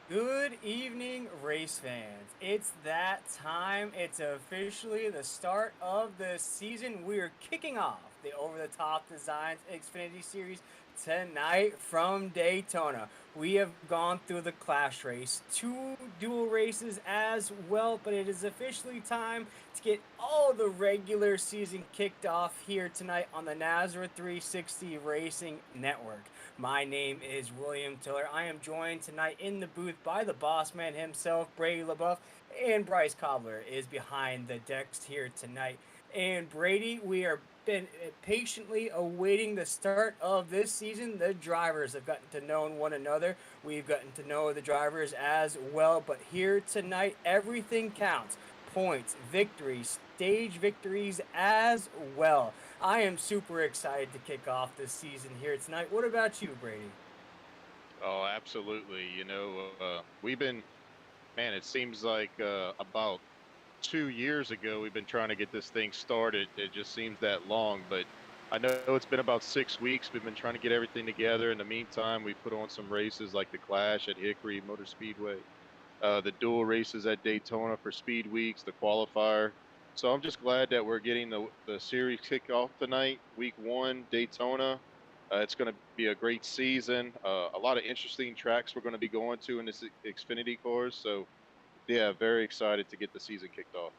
Good evening, race fans. It's that time. It's officially the start of the season. We are kicking off the Over the Top Designs Xfinity Series tonight from Daytona. We have gone through the Clash race, two dual races as well, but it is officially time to get all the regular season kicked off here tonight on the Nazareth 360 Racing Network. My name is William Tiller. I am joined tonight in the booth by the boss man himself, Brady LaBeouf, and Bryce Cobbler is behind the decks here tonight. And Brady, we are been patiently awaiting the start of this season. The drivers have gotten to know one another. We've gotten to know the drivers as well. But here tonight, everything counts. Points, victories, stage victories as well. I am super excited to kick off this season here tonight. What about you, Brady? Oh, absolutely. We've been, man, it seems like about 2 years ago, we've been trying to get this thing started. It just seems that long, but I know it's been about 6 weeks. We've been trying to get everything together. In the meantime, we put on some races like the Clash at Hickory Motor Speedway, the dual races at Daytona for Speed Weeks, the qualifier. So I'm just glad that we're getting the series kick off tonight, week one, Daytona. It's going to be a great season. A lot of interesting tracks we're going to be going to in this Xfinity course. So, yeah, very excited to get the season kicked off.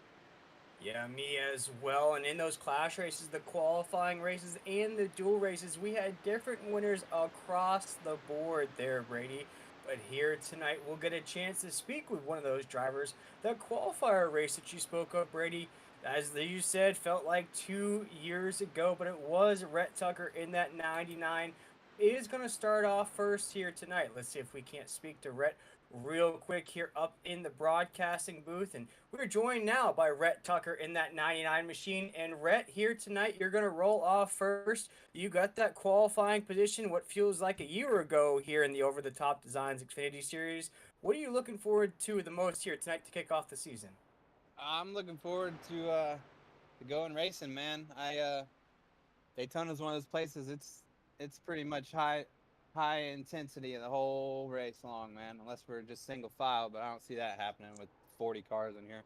Yeah, me as well. And in those clash races, the qualifying races, and the dual races, we had different winners across the board there, Brady. But here tonight, we'll get a chance to speak with one of those drivers. The qualifier race that you spoke of, Brady, as you said, felt like 2 years ago, but it was Rhett Tucker in that 99. Is going to start off first here tonight. Let's see if we can't speak to Rhett real quick here up in the broadcasting booth. And we're joined now by Rhett Tucker in that 99 machine. And Rhett, here tonight, you're going to roll off first. You got that qualifying position, what feels like a year ago here in the Over the Top Designs Xfinity Series. What are you looking forward to the most here tonight to kick off the season? I'm looking forward to going racing, man. I Daytona's one of those places. It's pretty much high intensity the whole race long, man. Unless we're just single file, but I don't see that happening with 40 cars in here.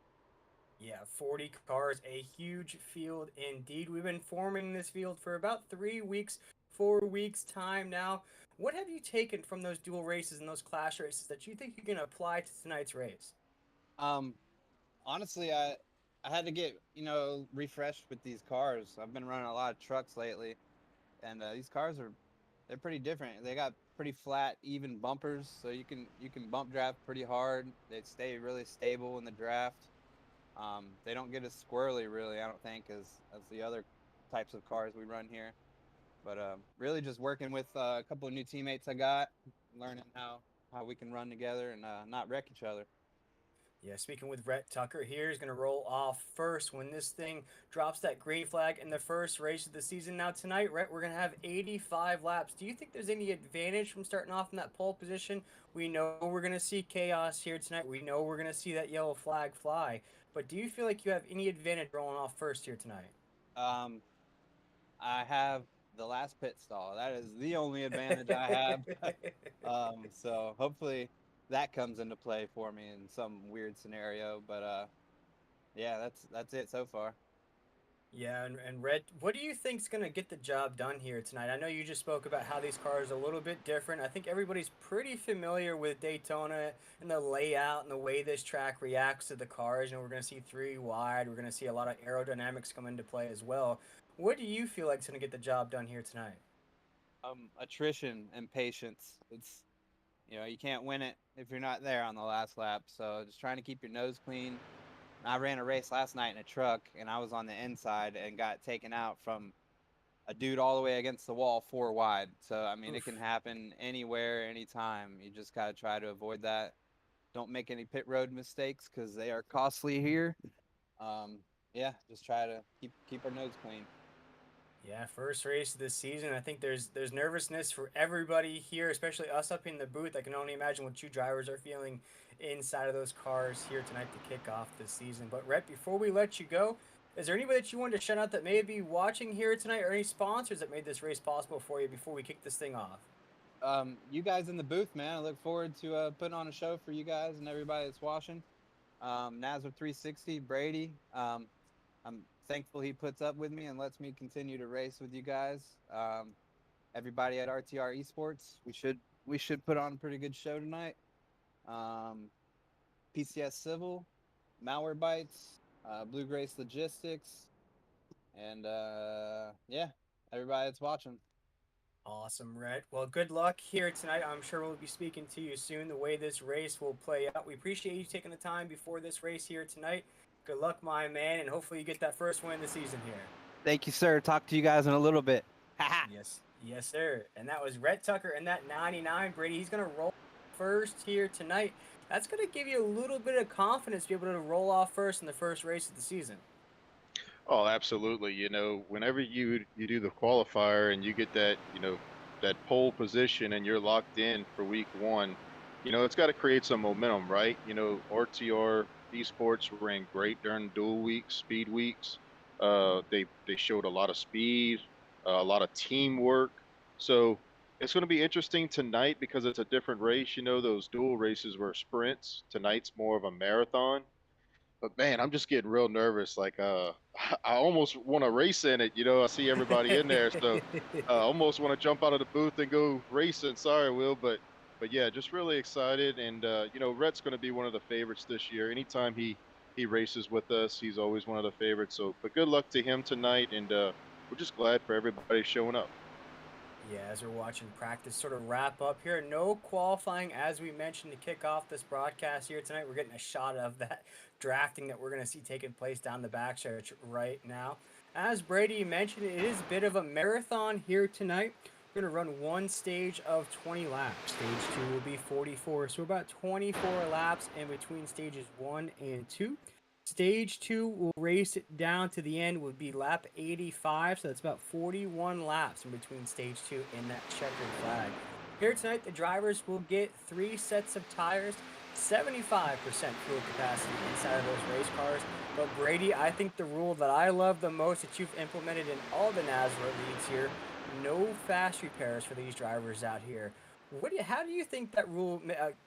Yeah, 40 cars, a huge field indeed. We've been forming this field for about 3 weeks, 4 weeks time now. What have you taken from those dual races and those clash races that you think you can apply to tonight's race? Um, Honestly, I had to get refreshed with these cars. I've been running a lot of trucks lately, and these cars they're pretty different. They got pretty flat, even bumpers, so you can bump draft pretty hard. They stay really stable in the draft. They don't get as squirrely, really, I don't think, as the other types of cars we run here. But really, just working with a couple of new teammates I got, learning how we can run together and not wreck each other. Yeah, speaking with Rhett Tucker here, he's going to roll off first when this thing drops that green flag in the first race of the season. Now, tonight, Rhett, we're going to have 85 laps. Do you think there's any advantage from starting off in that pole position? We know we're going to see chaos here tonight. We know we're going to see that yellow flag fly. But do you feel like you have any advantage rolling off first here tonight? Um, I have the last pit stall. That is the only advantage I have. So hopefully that comes into play for me in some weird scenario. But yeah, that's it so far. Yeah, and Red, what do you think's going to get the job done here tonight? I know you just spoke about how these cars are a little bit different. I think everybody's pretty familiar with Daytona and the layout and the way this track reacts to the cars. You know, we're going to see three wide. We're going to see a lot of aerodynamics come into play as well. What do you feel like is going to get the job done here tonight? Attrition and patience. It's you can't win it if you're not there on the last lap. So just trying to keep your nose clean. I ran a race last night in a truck and I was on the inside and got taken out from a dude all the way against the wall 4 wide. So I mean it can Oof. happen anywhere, anytime. You just gotta try to avoid that. Don't make any pit road mistakes because they are costly here. Um, yeah, just try to keep our nose clean. Yeah, first race of the season. I think there's nervousness for everybody here, especially us up in the booth. I can only imagine what you drivers are feeling inside of those cars here tonight to kick off the season. But Rhett, before we let you go, is there anybody that you wanted to shout out that may be watching here tonight, or any sponsors that made this race possible for you before we kick this thing off? You guys in the booth, man. I look forward to putting on a show for you guys and everybody that's watching. Nazar 360, Brady. I'm thankful he puts up with me and lets me continue to race with you guys. Everybody at RTR Esports, we should put on a pretty good show tonight. Um, PCS Civil, Malware Bytes, Blue Grace Logistics, and yeah, everybody that's watching. Awesome, Rhett. Well, good luck here tonight. I'm sure we'll be speaking to you soon. The way this race will play out. We appreciate you taking the time before this race here tonight. Good luck, my man, and hopefully you get that first win of the season here. Thank you, sir. Talk to you guys in a little bit. Yes, sir. And that was Rhett Tucker and that 99, Brady. He's going to roll first here tonight. That's going to give you a little bit of confidence to be able to roll off first in the first race of the season. Oh, absolutely. Whenever you do the qualifier and you get that, that pole position and you're locked in for week one, it's got to create some momentum, right? RTR esports ran great during dual weeks, speed weeks. They showed a lot of speed, a lot of teamwork. So it's going to be interesting tonight because it's a different race. Those dual races were sprints. Tonight's more of a marathon. But man, I'm just getting real nervous. Like, I almost want to race in it. I see everybody in there, so I almost want to jump out of the booth and go racing. Sorry, Will, but yeah, just really excited. And Rhett's going to be one of the favorites this year. Anytime he races with us, he's always one of the favorites. So, but good luck to him tonight, and we're just glad for everybody showing up. Yeah, as we're watching practice sort of wrap up here, no qualifying as we mentioned to kick off this broadcast here tonight. We're getting a shot of that drafting that we're going to see taking place down the backstretch right now. As Brady mentioned, it is a bit of a marathon here tonight. We're going to run one stage of 20 laps. Stage 2 will be 44, so about 24 laps in between stages 1 and 2. Stage 2 will race it down to the end, would be lap 85, so that's about 41 laps in between stage 2 and that checkered flag. Here tonight, the drivers will get 3 sets of tires, 75% fuel capacity inside of those race cars. But Brady, I think the rule that I love the most that you've implemented in all the NASCAR leagues here, no fast repairs for these drivers out here. How do you think that rule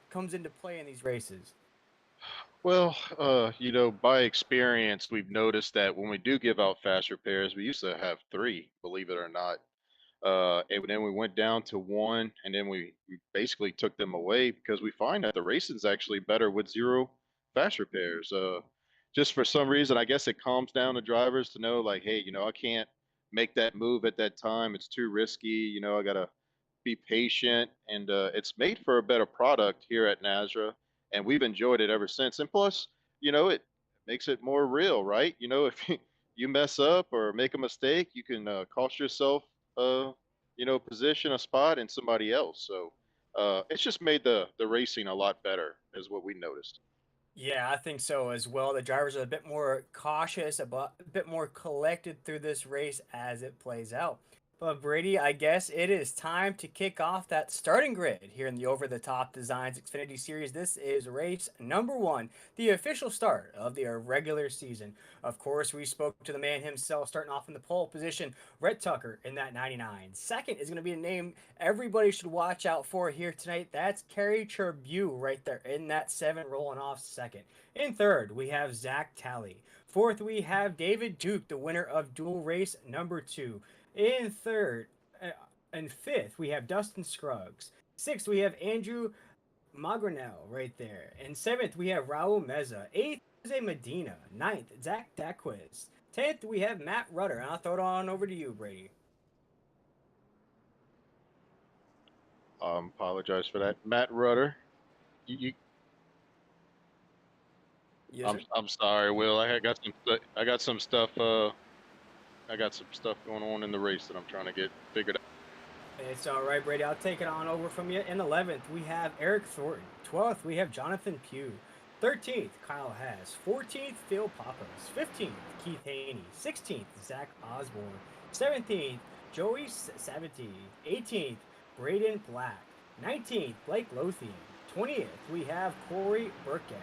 comes into play in these races? Well, by experience, we've noticed that when we do give out fast repairs, we used to have three, believe it or not. And then we went down to one, and then we basically took them away because we find that the racing's actually better with zero fast repairs. Just for some reason, I guess it calms down the drivers to know, like, hey, I can't make that move at that time. It's too risky. I gotta be patient, and it's made for a better product here at Nazra, and we've enjoyed it ever since. And plus, it makes it more real, right? If you mess up or make a mistake, you can cost yourself position a spot in somebody else. So it's just made the racing a lot better, is what we noticed. Yeah, I think so as well. The drivers are a bit more cautious, a bit more collected through this race as it plays out. But Brady, I guess it is time to kick off that starting grid here in the Over the Top Designs Xfinity Series. This is race number 1, the official start of the regular season. Of course, we spoke to the man himself, starting off in the pole position, Rhett Tucker in that 99. Second is going to be a name everybody should watch out for here tonight. That's Kerry Tribune right there in that 7, rolling off second. In third, we have Zach Talley. Fourth, we have David Duke, the winner of dual race number 2. In third and fifth, we have Dustin Scruggs. Sixth, we have Andrew Magranel right there. And seventh, we have Raul Meza. Eighth, Jose Medina. Ninth, Zach Daquiz. 10th, we have Matt Rudder. And I'll throw it on over to you, Brady. Apologize for that, Matt Rudder. You Yes, sir. I'm sorry, Will. I got some stuff. I got some stuff going on in the race that I'm trying to get figured out. It's all right, Brady. I'll take it on over from you. In 11th, we have Eric Thornton. 12th, we have Jonathan Pugh. 13th, Kyle Hess. 14th, Phil Pappas. 15th, Keith Haney. 16th, Zach Osborne. 17th, Joey Savity. 18th, Braden Black. 19th, Blake Lothian. 20th, we have Corey Burkett.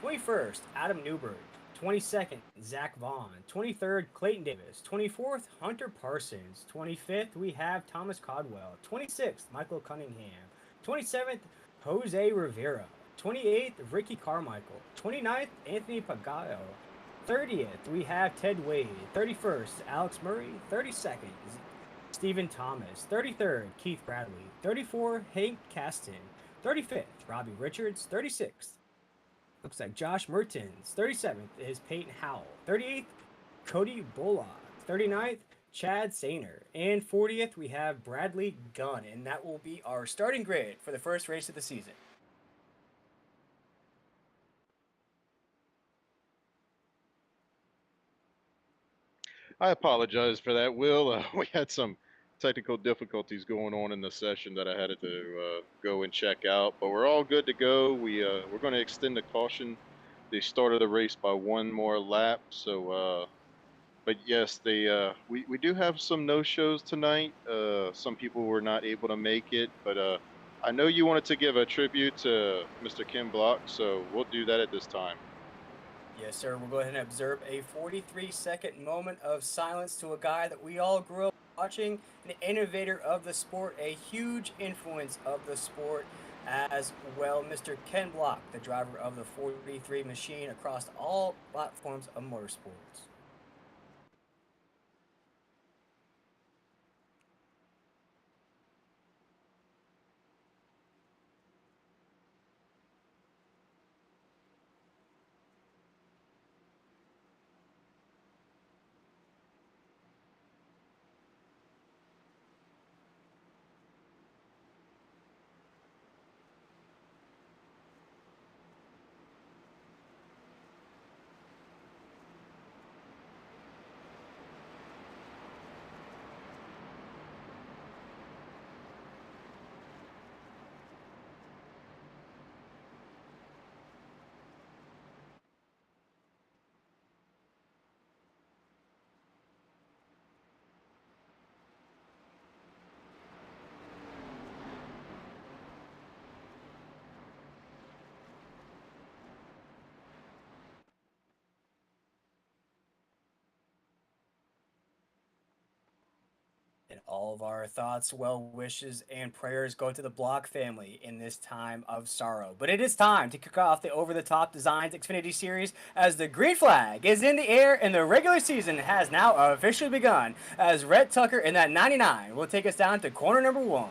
21st, Adam Newberg. 22nd, Zach Vaughn. 23rd, Clayton Davis. 24th, Hunter Parsons. 25th, we have Thomas Codwell. 26th, Michael Cunningham. 27th, Jose Rivera. 28th, Ricky Carmichael. 29th, Anthony Pagano. 30th, we have Ted Wade. 31st, Alex Murray. 32nd, Stephen Thomas. 33rd, Keith Bradley. 34th, Hank Caston. 35th, Robbie Richards. 36th, looks like Josh Mertens. 37th is Peyton Howell. 38th, Cody Bullock. 39th, Chad Sainer. And 40th, we have Bradley Gunn. And that will be our starting grid for the first race of the season. I apologize for that, Will. We had some technical difficulties going on in the session that I had to go and check out, but we're all good to go. We're going to extend the caution, the start of the race by one more lap. So, but yes, we do have some no shows tonight. Some people were not able to make it, but I know you wanted to give a tribute to Mr. Ken Block, so we'll do that at this time. Yes, sir. We'll go ahead and observe a 43-second moment of silence to a guy that we all grew up watching, an innovator of the sport, a huge influence of the sport as well, Mr. Ken Block, the driver of the 43 machine across all platforms of motorsports. And all of our thoughts, well wishes, and prayers go to the Block family in this time of sorrow. But it is time to kick off the Over the Top Designs Xfinity Series as the green flag is in the air and the regular season has now officially begun. As Rhett Tucker in that 99 will take us down to corner number 1.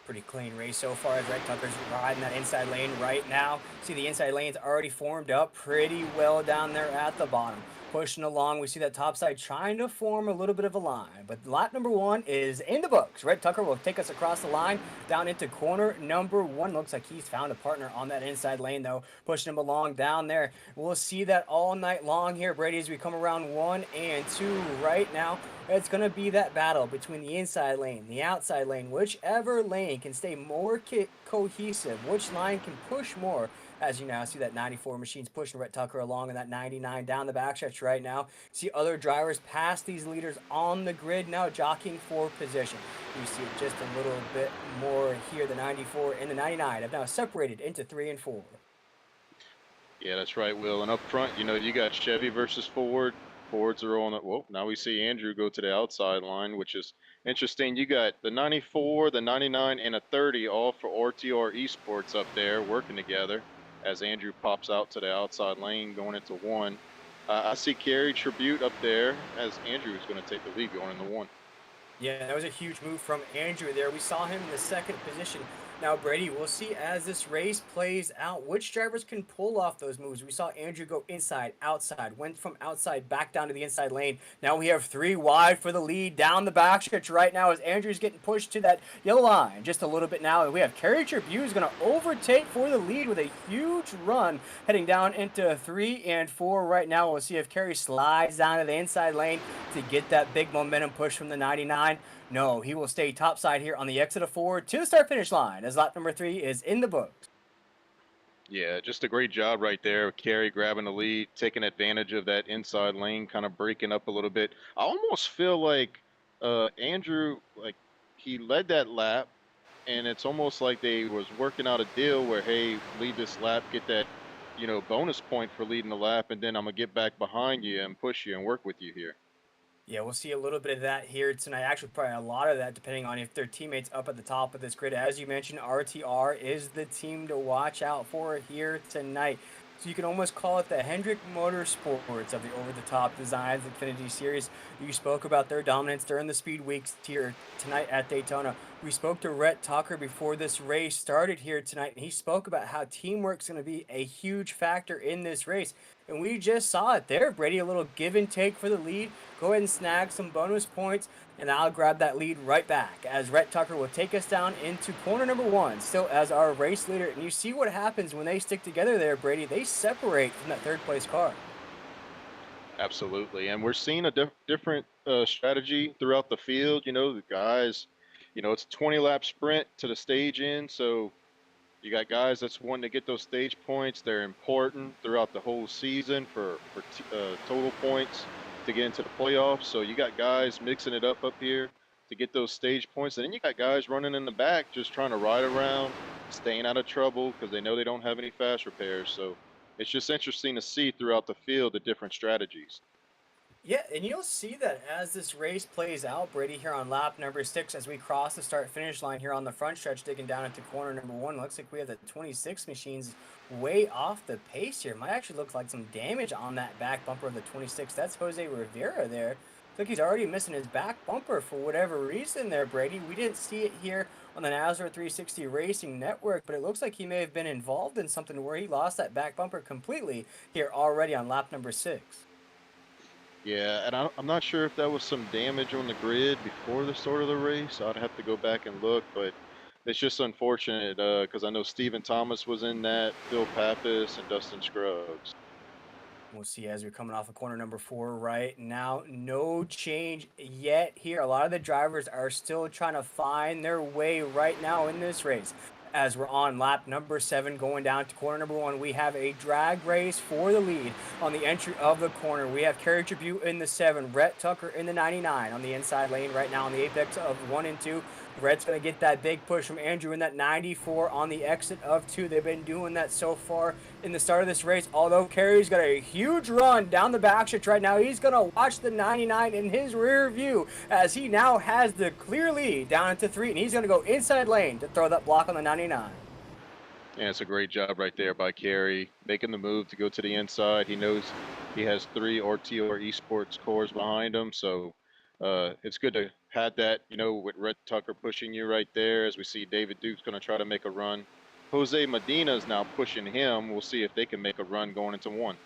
Pretty clean race so far as Red Tucker's riding that inside lane right now. See the inside lane's already formed up pretty well down there at the bottom. Pushing along, we see that top side trying to form a little bit of a line. But lap number 1 is in the books. Red Tucker will take us across the line down into corner number 1. Looks like he's found a partner on that inside lane though. Pushing him along down there. We'll see that all night long here, Brady, as we come around 1 and 2 right now. It's going to be that battle between the inside lane, the outside lane, whichever lane can stay more cohesive, which line can push more. As you now see that 94 machine's pushing Rhett Tucker along and that 99 down the backstretch right now. See other drivers pass these leaders on the grid now, jockeying for position. You see it just a little bit more here. The 94 and the 99 have now separated into 3 and 4. Yeah, that's right, Will. And up front, you got Chevy versus Ford. Fords are on it. Well, now we see Andrew go to the outside line, which is interesting. You got the 94, the 99, and a 30 all for RTR Esports up there working together as Andrew pops out to the outside lane going into 1. I see Kerry Tribute up there as Andrew is going to take the lead going into 1. Yeah, that was a huge move from Andrew there. We saw him in the second position Now, Brady, we'll see as this race plays out which drivers can pull off those moves. We saw Andrew go inside, outside, went from outside back down to the inside lane. Now we have three wide for the lead down the backstretch right now as Andrew's getting pushed to that yellow line just a little bit now. And we have Kerry Tribune is going to overtake for the lead with a huge run heading down into 3 and 4 right now. We'll see if Kerry slides down to the inside lane to get that big momentum push from the 99. No, he will stay topside here on the exit of 4 to the start finish line as lap number 3 is in the books. Yeah, just a great job right there. Kerry grabbing the lead, taking advantage of that inside lane, kind of breaking up a little bit. I almost feel like Andrew, like he led that lap, and it's almost like they was working out a deal where, hey, lead this lap, get that, bonus point for leading the lap, and then I'm gonna get back behind you and push you and work with you here. Yeah, we'll see a little bit of that here tonight. Actually, probably a lot of that depending on if their teammates up at the top of this grid. As you mentioned, RTR is the team to watch out for here tonight. So you can almost call it the Hendrick Motorsports of the over-the-top designs Xfinity Series. You spoke about their dominance during the speed weeks here tonight at Daytona. We spoke to Rhett Tucker before this race started here tonight, and he spoke about how teamwork's going to be a huge factor in this race. And we just saw it there, Brady, a little give and take for the lead. Go ahead and snag some bonus points, and I'll grab that lead right back as Rhett Tucker will take us down into corner number 1, still as our race leader. And you see what happens when they stick together there, Brady. They separate from that third place car. Absolutely, and we're seeing a different strategy throughout the field. The guys, it's a 20 lap sprint to the stage in, so you got guys that's wanting to get those stage points. They're important throughout the whole season for total points to get into the playoffs. So you got guys mixing it up here to get those stage points. And then you got guys running in the back just trying to ride around, staying out of trouble because they know they don't have any fast repairs. So it's just interesting to see throughout the field the different strategies. Yeah, and you'll see that as this race plays out, Brady, here on lap number 6, as we cross the start-finish line here on the front stretch, digging down into corner number 1. Looks like we have the 26 machines way off the pace here. Might actually look like some damage on that back bumper of the 26. That's Jose Rivera there. Looks like he's already missing his back bumper for whatever reason there, Brady. We didn't see it here on the NASCAR 360 Racing Network, but it looks like he may have been involved in something where he lost that back bumper completely here already on lap number 6. Yeah, and I'm not sure if that was some damage on the grid before the start of the race. I'd have to go back and look, but it's just unfortunate because I know Stephen Thomas was in that, Phil Pappas, and Dustin Scruggs. We'll see as we're coming off of corner number 4 right now. No change yet here. A lot of the drivers are still trying to find their way right now in this race. As we're on lap number 7 going down to corner number 1, we have a drag race for the lead on the entry of the corner. We have Kerry Tribute in the 7, Rhett Tucker in the 99 on the inside lane right now on the apex of 1 and 2. Rhett's going to get that big push from Andrew in that 94 on the exit of 2. They've been doing that so far in the start of this race, although Kerry's got a huge run down the backstretch right now. He's going to watch the 99 in his rear view as he now has the clear lead down into 3, and he's going to go inside lane to throw that block on the 99. Yeah, it's a great job right there by Kerry, making the move to go to the inside. He knows he has 3 RTR Esports cores behind him, so it's good to have that, with Rhett Tucker pushing you right there. As we see David Duke's going to try to make a run. Jose Medina is now pushing him. We'll see if they can make a run going into 1.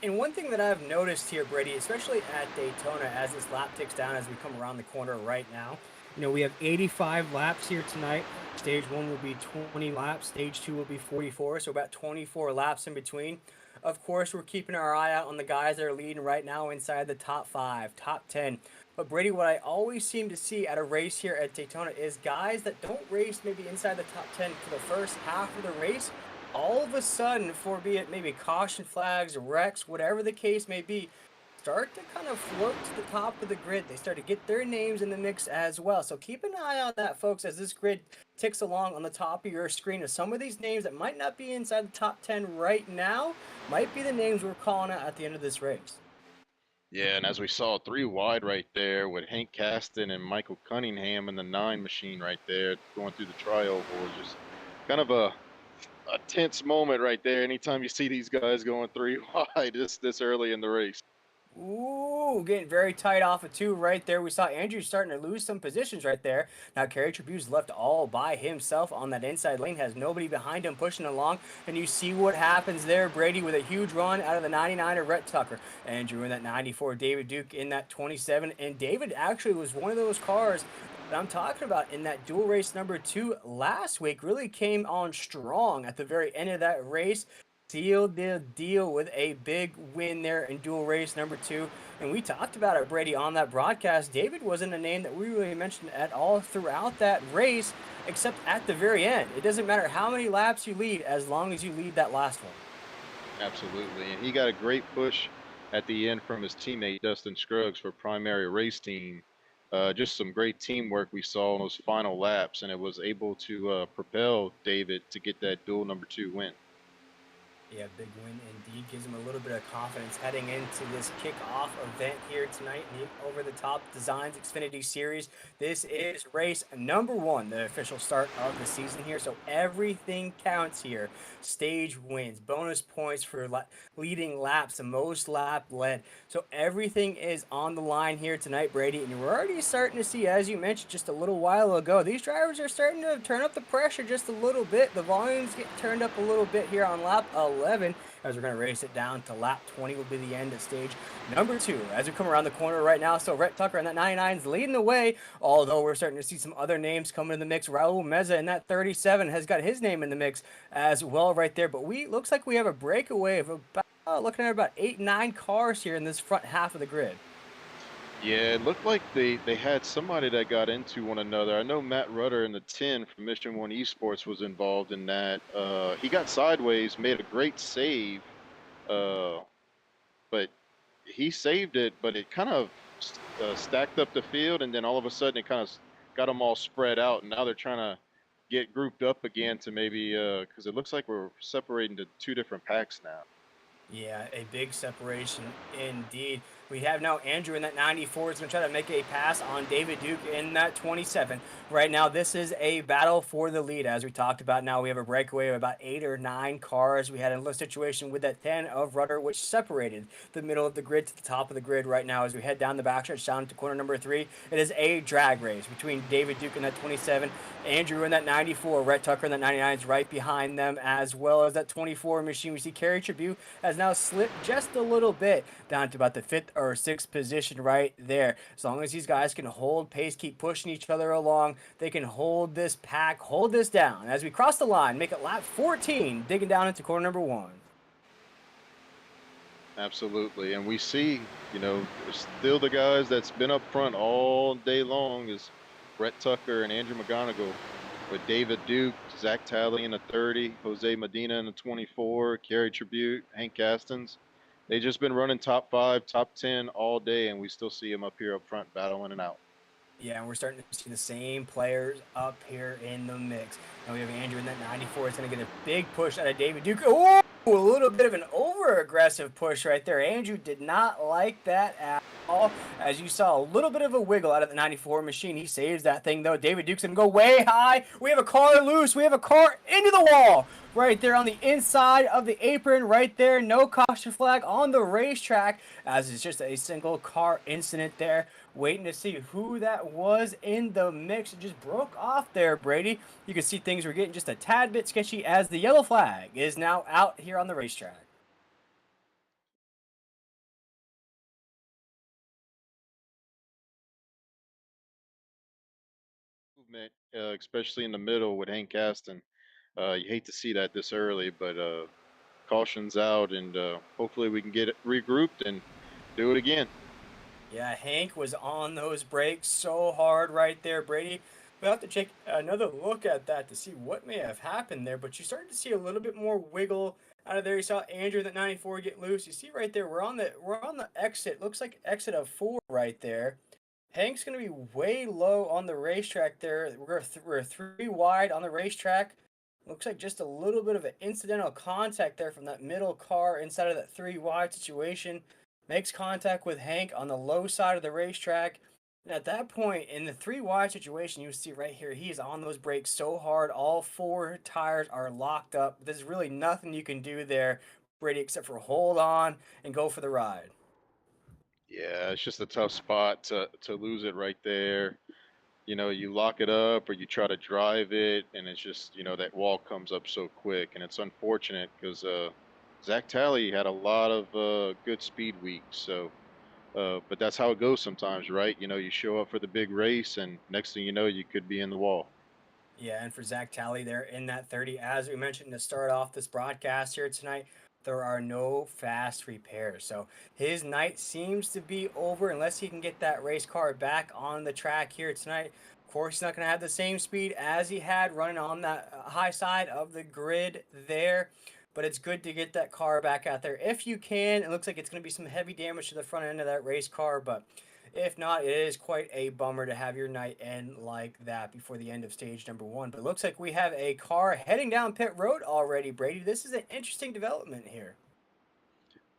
And one thing that I've noticed here, Brady, especially at Daytona, as this lap ticks down as we come around the corner right now, we have 85 laps here tonight. Stage 1 will be 20 laps. Stage 2 will be 44, so about 24 laps in between. Of course, we're keeping our eye out on the guys that are leading right now inside the top 5, top 10. But Brady, what I always seem to see at a race here at Daytona is guys that don't race maybe inside the top 10 for the first half of the race, all of a sudden, for be it maybe caution flags, wrecks, whatever the case may be, start to kind of float to the top of the grid. They start to get their names in the mix as well. So keep an eye on that, folks, as this grid ticks along on the top of your screen. Of some of these names that might not be inside the top 10 right now might be the names we're calling out at the end of this race. Yeah, and as we saw, 3 wide right there with Hank Caston and Michael Cunningham in the 9 machine right there going through the trioval. Just kind of a tense moment right there anytime you see these guys going 3 wide this early in the race. Ooh, Ooh, getting very tight off of two right there. We saw Andrew starting to lose some positions right there. Now Kerry Tribune's left all by himself on that inside lane, has nobody behind him pushing along. And you see what happens there. Brady with a huge run out of the 99 of Rhett Tucker. Andrew in that 94, David Duke in that 27. And David actually was one of those cars that I'm talking about in that dual race number two last week. Really came on strong at the very end of that race, sealed the deal with a big win there in dual race number two. And we talked about it, Brady, on that broadcast. David wasn't a name that we really mentioned at all throughout that race, except at the very end. It doesn't matter how many laps you lead as long as you lead that last one. Absolutely. And he got a great push at the end from his teammate Dustin Scruggs for primary race team. Just some great teamwork we saw in those final laps, and it was able to propel David to get that dual number two win. Yeah, big win indeed. Gives him a little bit of confidence heading into this kickoff event here tonight in the Over the Top Designs Xfinity Series. This is race number one, the official start of the season here. So everything counts here. Stage wins, bonus points for leading laps, the most lap led. So everything is on the line here tonight, Brady. And we're already starting to see, as you mentioned just a little while ago, these drivers are starting to turn up the pressure just a little bit. The volumes get turned up a little bit here on lap 11, as we're going to race it down to lap 20 will be the end of stage number two. As we come around the corner right now, so Rhett Tucker in that 99 is leading the way, although we're starting to see some other names come in the mix. Raul Meza in that 37 has got his name in the mix as well right there, but looks like we have a breakaway of about looking at about 8-9 cars here in this front half of the grid. Yeah, it looked like they had somebody that got into one another. I know Matt Rudder in the 10 from Mission 1 Esports was involved in that. He got sideways, made a great save, uh, but he saved it, but it kind of stacked up the field, and then all of a sudden it kind of got them all spread out, and now they're trying to get grouped up again to maybe, because it looks like we're separating to two different packs now. Yeah, a big separation indeed. We have now Andrew in that 94 is going to try to make a pass on David Duke in that 27. Right now, this is a battle for the lead. As we talked about, now we have a breakaway of about 8 or 9 cars. We had a situation with that 10 of Rudder, which separated the middle of the grid to the top of the grid right now. As we head down the backstretch down to corner number 3, it is a drag race between David Duke in that 27, Andrew in that 94, Rhett Tucker in that 99 is right behind them, as well as that 24 machine. We see Kerry Tribute has now slipped just a little bit down to about the 5th or 6th position right there. As long as these guys can hold pace, keep pushing each other along, they can hold this pack, hold this down. As we cross the line, make it lap 14, digging down into corner number 1. Absolutely, and we see, there's still the guys that's been up front all day long is Brett Tucker and Andrew McGonigal, with David Duke, Zach Talley in the 30, Jose Medina in the 24, Kerry Tribute, Hank Castens. They just been running top 5, top 10 all day, and we still see them up here up front battling it out. Yeah, and we're starting to see the same players up here in the mix. And we have Andrew in that 94. It's going to get a big push out of David Duke. Oh, a little bit of an over-aggressive push right there. Andrew did not like that at all. As you saw, a little bit of a wiggle out of the 94 machine. He saves that thing, though. David Duke's going to go way high. We have a car loose. We have a car into the wall right there on the inside of the apron right there. No caution flag on the racetrack, as it's just a single car incident there. Waiting to see who that was in the mix. It just broke off there, Brady. You can see things were getting just a tad bit sketchy as the yellow flag is now out here on the racetrack. Movement, especially in the middle with Hank Aston. You hate to see that this early, but caution's out, and hopefully we can get it regrouped and do it again. Yeah, Hank was on those brakes so hard right there, Brady. We'll have to take another look at that to see what may have happened there. But you started to see a little bit more wiggle out of there. You saw Andrew that 94 get loose. You see right there, we're on the exit. Looks like exit of 4 right there. Hank's going to be way low on the racetrack there. We're 3 wide on the racetrack. Looks like just a little bit of an incidental contact there from that middle car inside of that 3 wide situation. Makes contact with Hank on the low side of the racetrack. And at that point, in the 3 wide situation, you see right here, he is on those brakes so hard. All 4 tires are locked up. There's really nothing you can do there, Brady, except for hold on and go for the ride. Yeah, it's just a tough spot to lose it right there. You lock it up or you try to drive it, and it's just that wall comes up so quick, and it's unfortunate because Zach Talley had a lot of good speed weeks. So, but that's how it goes sometimes, right? You show up for the big race, and next thing you know, you could be in the wall. Yeah, and for Zach Talley there in that 30, as we mentioned to start off this broadcast here tonight, there are no fast repairs. So his night seems to be over unless he can get that race car back on the track here tonight. Of course, he's not going to have the same speed as he had running on that high side of the grid there. But it's good to get that car back out there if you can. It looks like it's going to be some heavy damage to the front end of that race car, but if not, it is quite a bummer to have your night end like that before the end of stage number one. But it looks like we have a car heading down pit road already, Brady. This is an interesting development here.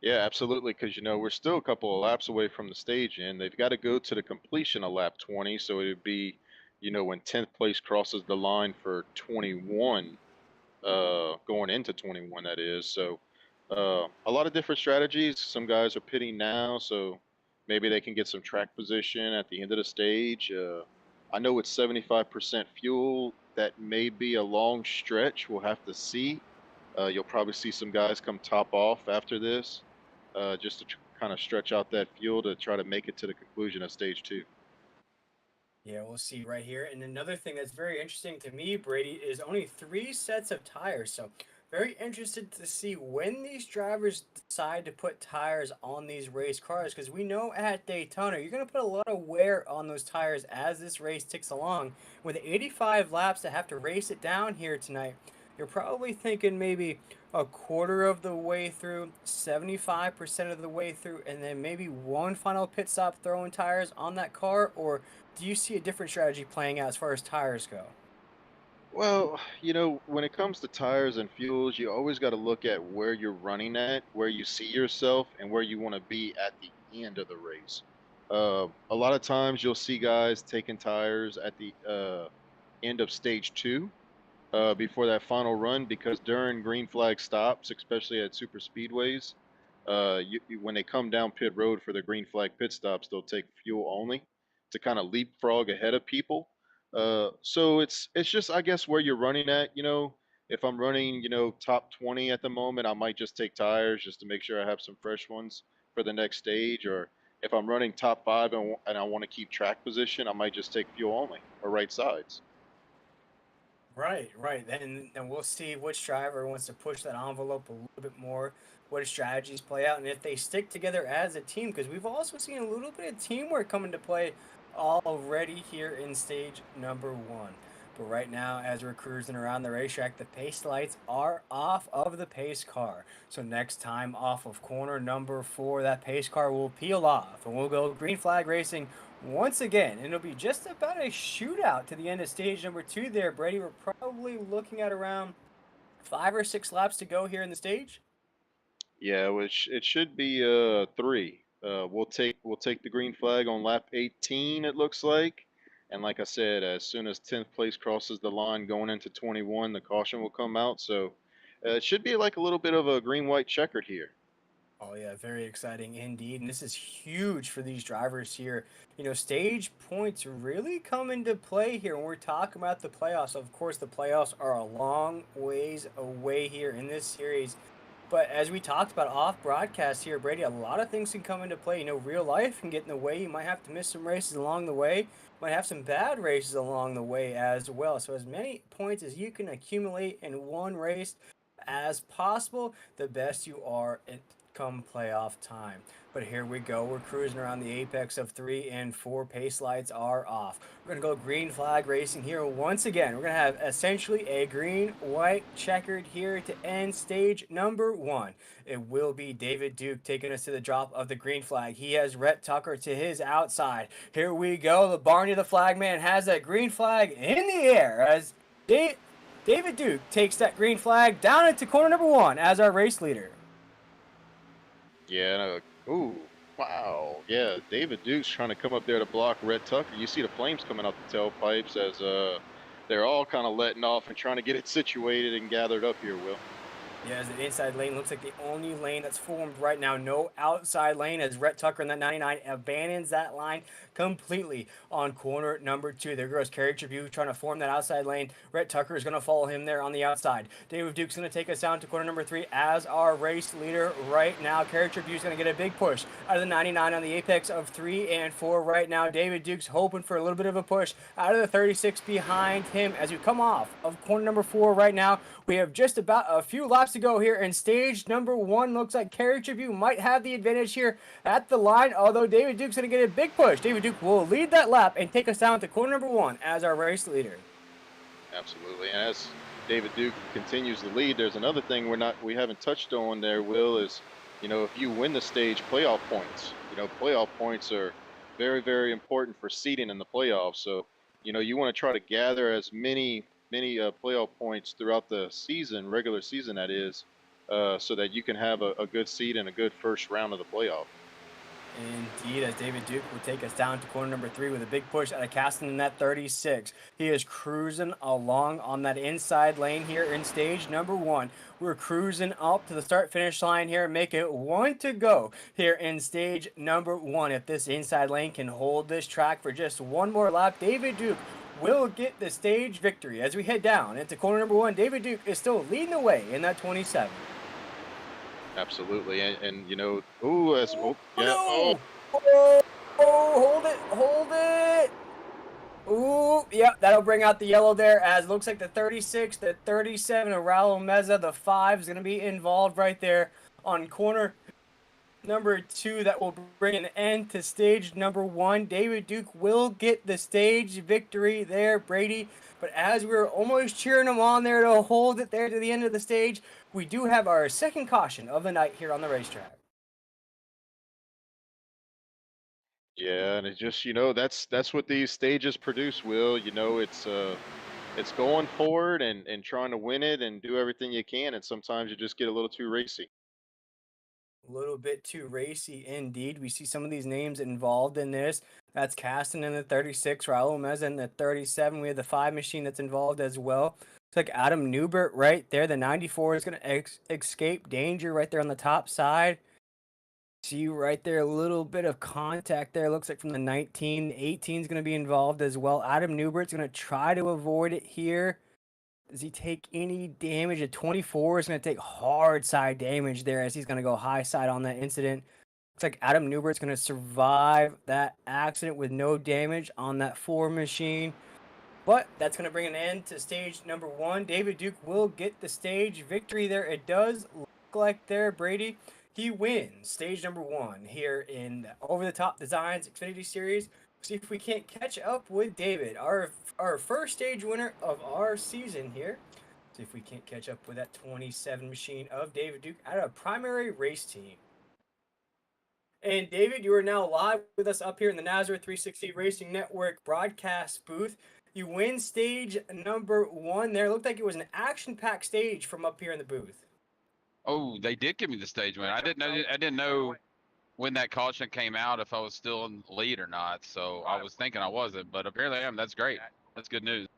Yeah, absolutely. Because we're still a couple of laps away from the stage, and they've got to go to the completion of lap 20. So it would be, when 10th place crosses the line for 21, going into 21, that is. So a lot of different strategies. Some guys are pitting now, so maybe they can get some track position at the end of the stage. I know it's 75% fuel. That may be a long stretch. We'll have to see. You'll probably see some guys come top off after this, just to kind of stretch out that fuel to try to make it to the conclusion of stage two. Yeah, we'll see right here. And another thing that's very interesting to me, Brady, is only three sets of tires. So, very interested to see when these drivers decide to put tires on these race cars because we know at Daytona, you're going to put a lot of wear on those tires as this race ticks along. With 85 laps to have to race it down here tonight, you're probably thinking maybe a quarter of the way through, 75% of the way through, and then maybe one final pit stop throwing tires on that car? Or do you see a different strategy playing out as far as tires go? Well, when it comes to tires and fuels, you always got to look at where you're running at, where you see yourself, and where you want to be at the end of the race. A lot of times you'll see guys taking tires at the end of stage two, before that final run, because during green flag stops, especially at super speedways, when they come down pit road for the green flag pit stops, they'll take fuel only to kind of leapfrog ahead of people. So it's just, I guess, where you're running at. If I'm running top 20 at the moment, I might just take tires just to make sure I have some fresh ones for the next stage. Or if I'm running top five and I want to keep track position, I might just take fuel only or right sides. Right, right. Then we'll see which driver wants to push that envelope a little bit more, what strategies play out, and if they stick together as a team, because we've also seen a little bit of teamwork come into play already here in stage number one. But right now, as we're cruising around the racetrack, the pace lights are off of the pace car. So next time off of corner number four, that pace car will peel off and we'll go green flag racing once again. And it'll be just about a shootout to the end of stage number two there, Brady. We're probably looking at around 5 or 6 laps to go here in the stage. Yeah, which it should be three. We'll take the green flag on lap 18. It looks like, and like I said, as soon as 10th place crosses the line going into 21, the caution will come out. So it should be like a little bit of a green-white checkered here. Oh yeah, very exciting indeed. And this is huge for these drivers here. Stage points really come into play here when we're talking about the playoffs. Of course, the playoffs are a long ways away here in this series. But as we talked about off broadcast here, Brady, a lot of things can come into play. Real life can get in the way. You might have to miss some races along the way. Might have some bad races along the way as well. So as many points as you can accumulate in one race as possible, the best you are at come playoff time. But here we go. We're cruising around the apex of 3 and 4. Pace lights are off. We're going to go green flag racing here once again. We're going to have essentially a green-white checkered here to end stage number one. It will be David Duke taking us to the drop of the green flag. He has Rhett Tucker to his outside. Here we go. The Barney the flagman has that green flag in the air as David Duke takes that green flag down into corner number one as our race leader. Yeah. Ooh. Wow. Yeah. David Duke's trying to come up there to block Red Tucker. You see the flames coming out the tailpipes as they're all kind of letting off and trying to get it situated and gathered up here, Will. Yeah, as the inside lane looks like the only lane that's formed right now. No outside lane as Rhett Tucker in that 99 abandons that line completely on corner number 2. There goes Kerry Tribute trying to form that outside lane. Rhett Tucker is going to follow him there on the outside. David Duke's going to take us down to corner number 3 as our race leader right now. Kerry Tribute's going to get a big push out of the 99 on the apex of 3 and 4 right now. David Duke's hoping for a little bit of a push out of the 36 behind him as we come off of corner number 4 right now. We have just about a few laps to go here in stage number 1. Looks like Kerry Tribute might have the advantage here at the line, although David Duke's going to get a big push. David Duke will lead that lap and take us down to corner number 1 as our race leader. Absolutely. And as David Duke continues to lead, there's another thing we haven't touched on there, Will, is, if you win the stage, playoff points. Playoff points are very, very important for seeding in the playoffs. So, you want to try to gather as many playoff points throughout the season, regular season that is, so that you can have a good seed and a good first round of the playoff. Indeed, as David Duke will take us down to corner number 3 with a big push out of Caston in that 36. He is cruising along on that inside lane here in stage number 1. We're cruising up to the start-finish line here, make it 1 to go here in stage number 1. If this inside lane can hold this track for just one more lap, David Duke will get the stage victory. As we head down into corner number 1, David Duke is still leading the way in that 27. Absolutely, and No! Hold it! Ooh, yep, that'll bring out the yellow there, as it looks like the 36, the 37 of Raul Meza, the 5 is going to be involved right there on corner number 2. That will bring an end to stage number 1. David Duke will get the stage victory there, Brady. But as we were almost cheering him on there to hold it there to the end of the stage, we do have our second caution of the night here on the racetrack. Yeah, and it's just that's what these stages produce, Will. It's going forward and trying to win it and do everything you can, and sometimes you just get a little too racy. A little bit too racy indeed. We see some of these names involved in this. That's Caston in the 36, Raul Meza in the 37. We have the 5 machine that's involved as well. It's like Adam Newbert right there. The 94 is going to escape danger right there on the top side. See right there, a little bit of contact there. Looks like from the 19. 18 is going to be involved as well. Adam Newbert's going to try to avoid it here. Does he take any damage? A 24 is going to take hard side damage there as he's going to go high side on that incident. Looks like Adam Newbert's going to survive that accident with no damage on that 4 machine. But that's going to bring an end to stage number 1. David Duke will get the stage victory there. It does look like there, Brady. He wins stage number 1 here in the Over the Top Designs Xfinity Series. See if we can't catch up with David, our first stage winner of our season here. See if we can't catch up with that 27 machine of David Duke out of a primary race team. And David, you are now live with us up here in the Nazareth 360 Racing Network broadcast booth. You win stage number 1 there. It looked like it was an action-packed stage from up here in the booth. Oh, they did give me the stage win. I didn't know when that caution came out if I was still in the lead or not. So I was thinking I wasn't, but apparently I am. That's great. That's good news.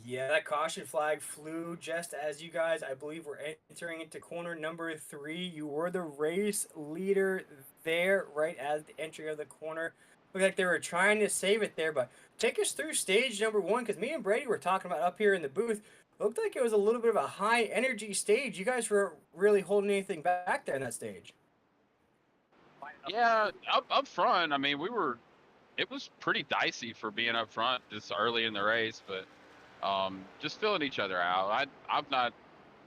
Yeah, that caution flag flew just as you guys, I believe, were entering into corner number 3. You were the race leader there right at the entry of the corner. Looked like they were trying to save it there, but take us through stage number 1, because me and Brady were talking about up here in the booth. Looked like it was a little bit of a high energy stage. You guys weren't really holding anything back there in that stage. Yeah, up front, I mean, it was pretty dicey for being up front this early in the race, but just filling each other out. I've not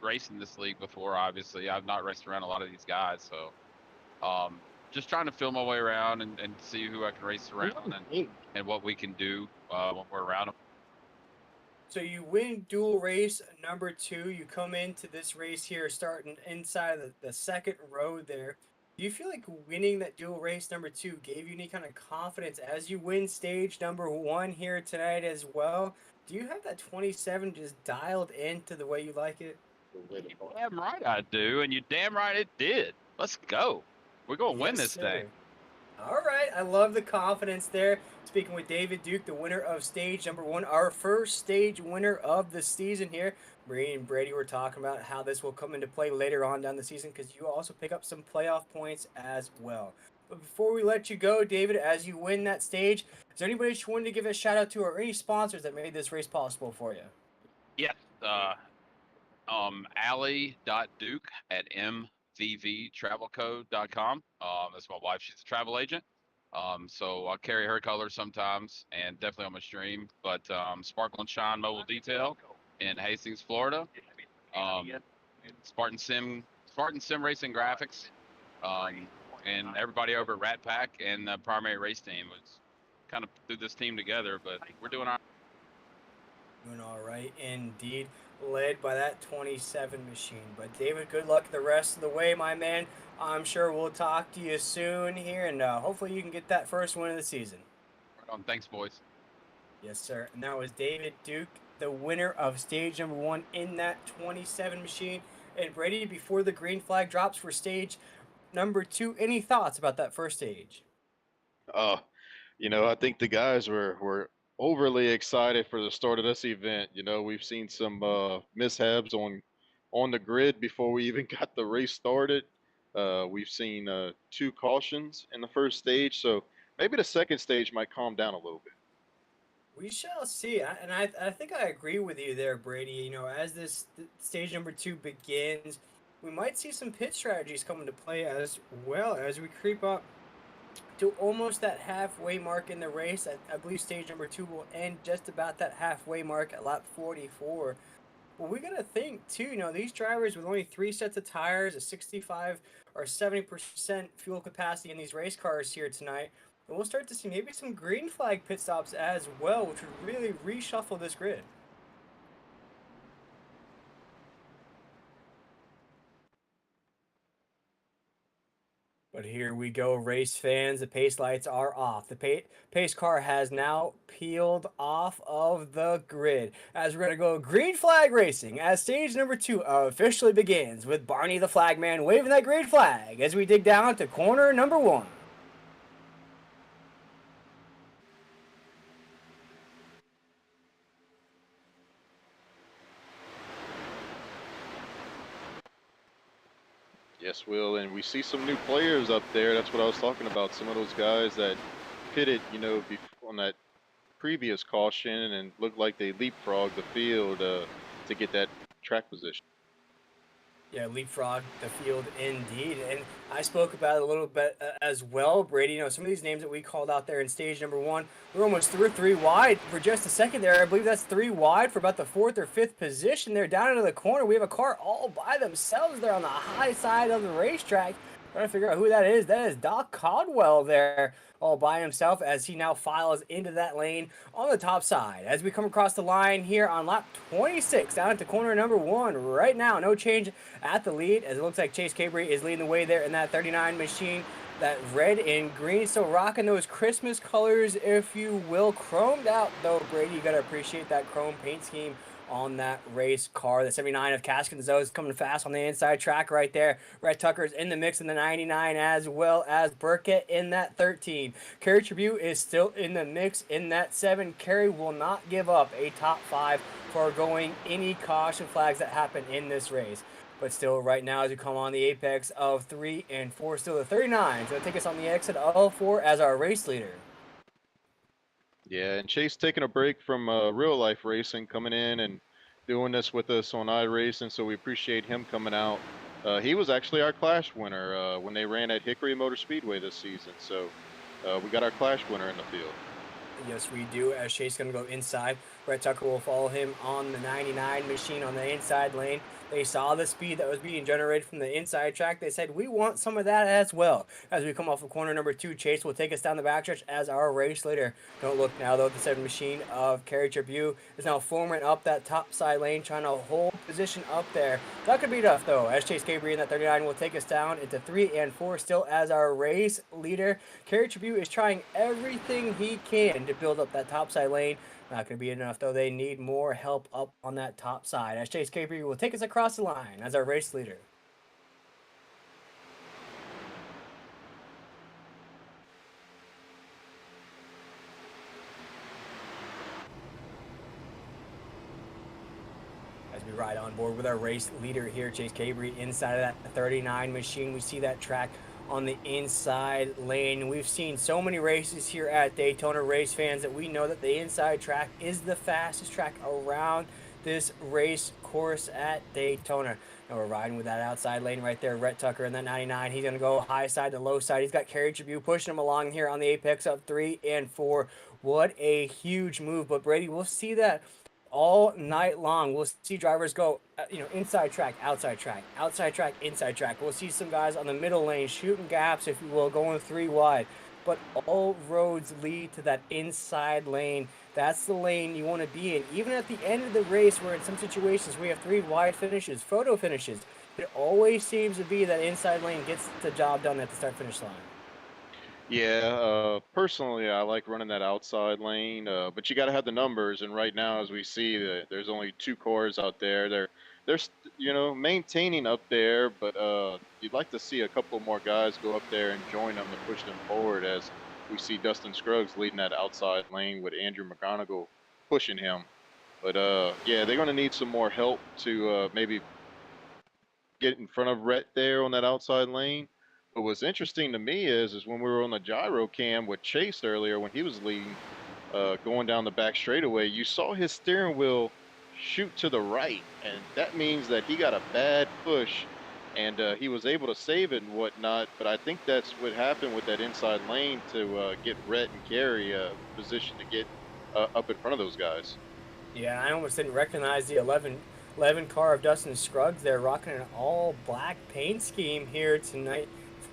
raced in this league before, obviously. I've not raced around a lot of these guys, so just trying to feel my way around and see who I can race around and what we can do when we're around them. So you win dual race number 2. You come into this race here starting inside of the second row there. Do you feel like winning that dual race number 2 gave you any kind of confidence as you win stage number 1 here tonight as well? Do you have that 27 just dialed into the way you like it? Damn right I do, and you damn right it did. Let's go. We're going to win this thing. All right, I love the confidence there. Speaking with David Duke, the winner of stage number one, our first stage winner of the season here. Brady and Brady were talking about how this will come into play later on down the season because you also pick up some playoff points as well. But before we let you go, David, as you win that stage, is there anybody that you wanted to give a shout out to or any sponsors that made this race possible for you? Yes. Allie.Duke at mvvtravelco.com. That's my wife. She's a travel agent. So I carry her colors sometimes and definitely on my stream. But Sparkle and Shine Mobile Detail in Hastings, Florida. Um, Spartan Sim Racing Graphics. And everybody over at Rat Pack and the primary race team was kind of threw this team together, but we're doing our Doing all right indeed, led by that 27 machine. But David, good luck the rest of the way, my man. I'm sure we'll talk to you soon here, and hopefully you can get that first win of the season. right on. Thanks, boys. Yes, sir. And that was David Duke, the winner of stage number one in that 27 machine. And Brady, before the green flag drops for stage number two, any thoughts about that first stage? Uh, I think the guys were overly excited for the start of this event. We've seen some mishaps on the grid before we even got the race started. We've seen two cautions in the first stage, so maybe the second stage might calm down a little bit. We shall see. I think I agree with you there, Brady. As this stage number two begins, we might see some pit strategies come into play as well as we creep up to almost that halfway mark in the race. I believe stage number two will end just about that halfway mark at lap 44. Well, we got to think too. These drivers with only three sets of tires, a 65 or 70% fuel capacity in these race cars here tonight, and we'll start to see maybe some green flag pit stops as well, which would really reshuffle this grid. But here we go, race fans. The pace lights are off. The pace car has now peeled off of the grid. As we're going to go green flag racing as stage number two officially begins with Barney the flagman waving that green flag as we dig down to corner number one. Yes, Will, and we see some new players up there. That's what I was talking about. Some of those guys that pitted, on that previous caution and looked like they leapfrogged the field to get that track position. Yeah, leapfrog the field indeed. And I spoke about it a little bit as well, Brady. Some of these names that we called out there in stage number one, we're three wide for just a second there. I believe that's three wide for about the fourth or fifth position there. Down into the corner, we have a car all by themselves there on the high side of the racetrack. Trying to figure out who that is. That is Doc Caldwell there all by himself as he now files into that lane on the top side. As we come across the line here on lap 26 down into corner number one right now. No change at the lead as it looks like Chase Cabry is leading the way there in that 39 machine. That red and green still rocking those Christmas colors, if you will. Chromed out though, Brady. You got to appreciate that chrome paint scheme on that race car. The 79 of Caskinzo is coming fast on the inside track right there. Rhett Tucker's in the mix in the 99 as well as Burkett in that 13. Kerry Tribute is still in the mix in that 7. Kerry will not give up a top 5 for going any caution flags that happen in this race. But still, right now, as we come on the apex of 3 and 4, still the 39. So take us on the exit of 4 as our race leader. Yeah, and Chase taking a break from real life racing, coming in and doing this with us on iRacing, so we appreciate him coming out. He was actually our Clash winner when they ran at Hickory Motor Speedway this season, so we got our Clash winner in the field. Yes, we do, as Chase is going to go inside. Brett Tucker will follow him on the 99 machine on the inside lane. They saw the speed that was being generated from the inside track. They said, we want some of that as well. As we come off of corner number 2, Chase will take us down the backstretch as our race leader. Don't look now, though. The 7 machine of Kerry Tribute is now forming up that top side lane, trying to hold position up there. That could be tough, though, as Chase Cabry in that 39 will take us down into 3 and 4 still as our race leader. Kerry Tribute is trying everything he can to build up that top side lane. Not going to be enough, though. They need more help up on that top side, as Chase Cabry will take us across the line as our race leader. right on board with our race leader here, Chase Cabry, inside of that 39 machine. We see that track on the inside lane. We've seen so many races here at Daytona, race fans, that we know that the inside track is the fastest track around this race course at Daytona. Now we're riding with that outside lane right there. Rhett Tucker in that 99. He's going to go high side to low side. He's got Kerry Tribute pushing him along here on the apex up 3 and 4. What a huge move. But Brady, we'll see that all night long. We'll see drivers go, inside track, outside track, inside track. We'll see some guys on the middle lane shooting gaps, if you will, going 3 wide. But all roads lead to that inside lane. That's the lane you want to be in. Even at the end of the race, where in some situations we have 3 wide finishes, photo finishes, it always seems to be that inside lane gets the job done at the start-finish line. Yeah, personally, I like running that outside lane, but you got to have the numbers. And right now, as we see, there's only 2 cars out there. They're maintaining up there, but you'd like to see a couple more guys go up there and join them to push them forward. As we see Dustin Scruggs leading that outside lane with Andrew McGonigal pushing him. But yeah, they're going to need some more help to maybe get in front of Rhett there on that outside lane. But what's interesting to me is when we were on the gyro cam with Chase earlier, when he was leading, going down the back straightaway, you saw his steering wheel shoot to the right, and that means that he got a bad push, and he was able to save it and whatnot. But I think that's what happened with that inside lane to get Rhett and Kerry positioned to get up in front of those guys. Yeah, I almost didn't recognize the 11 car of Dustin Scruggs there, rocking an all black paint scheme here tonight.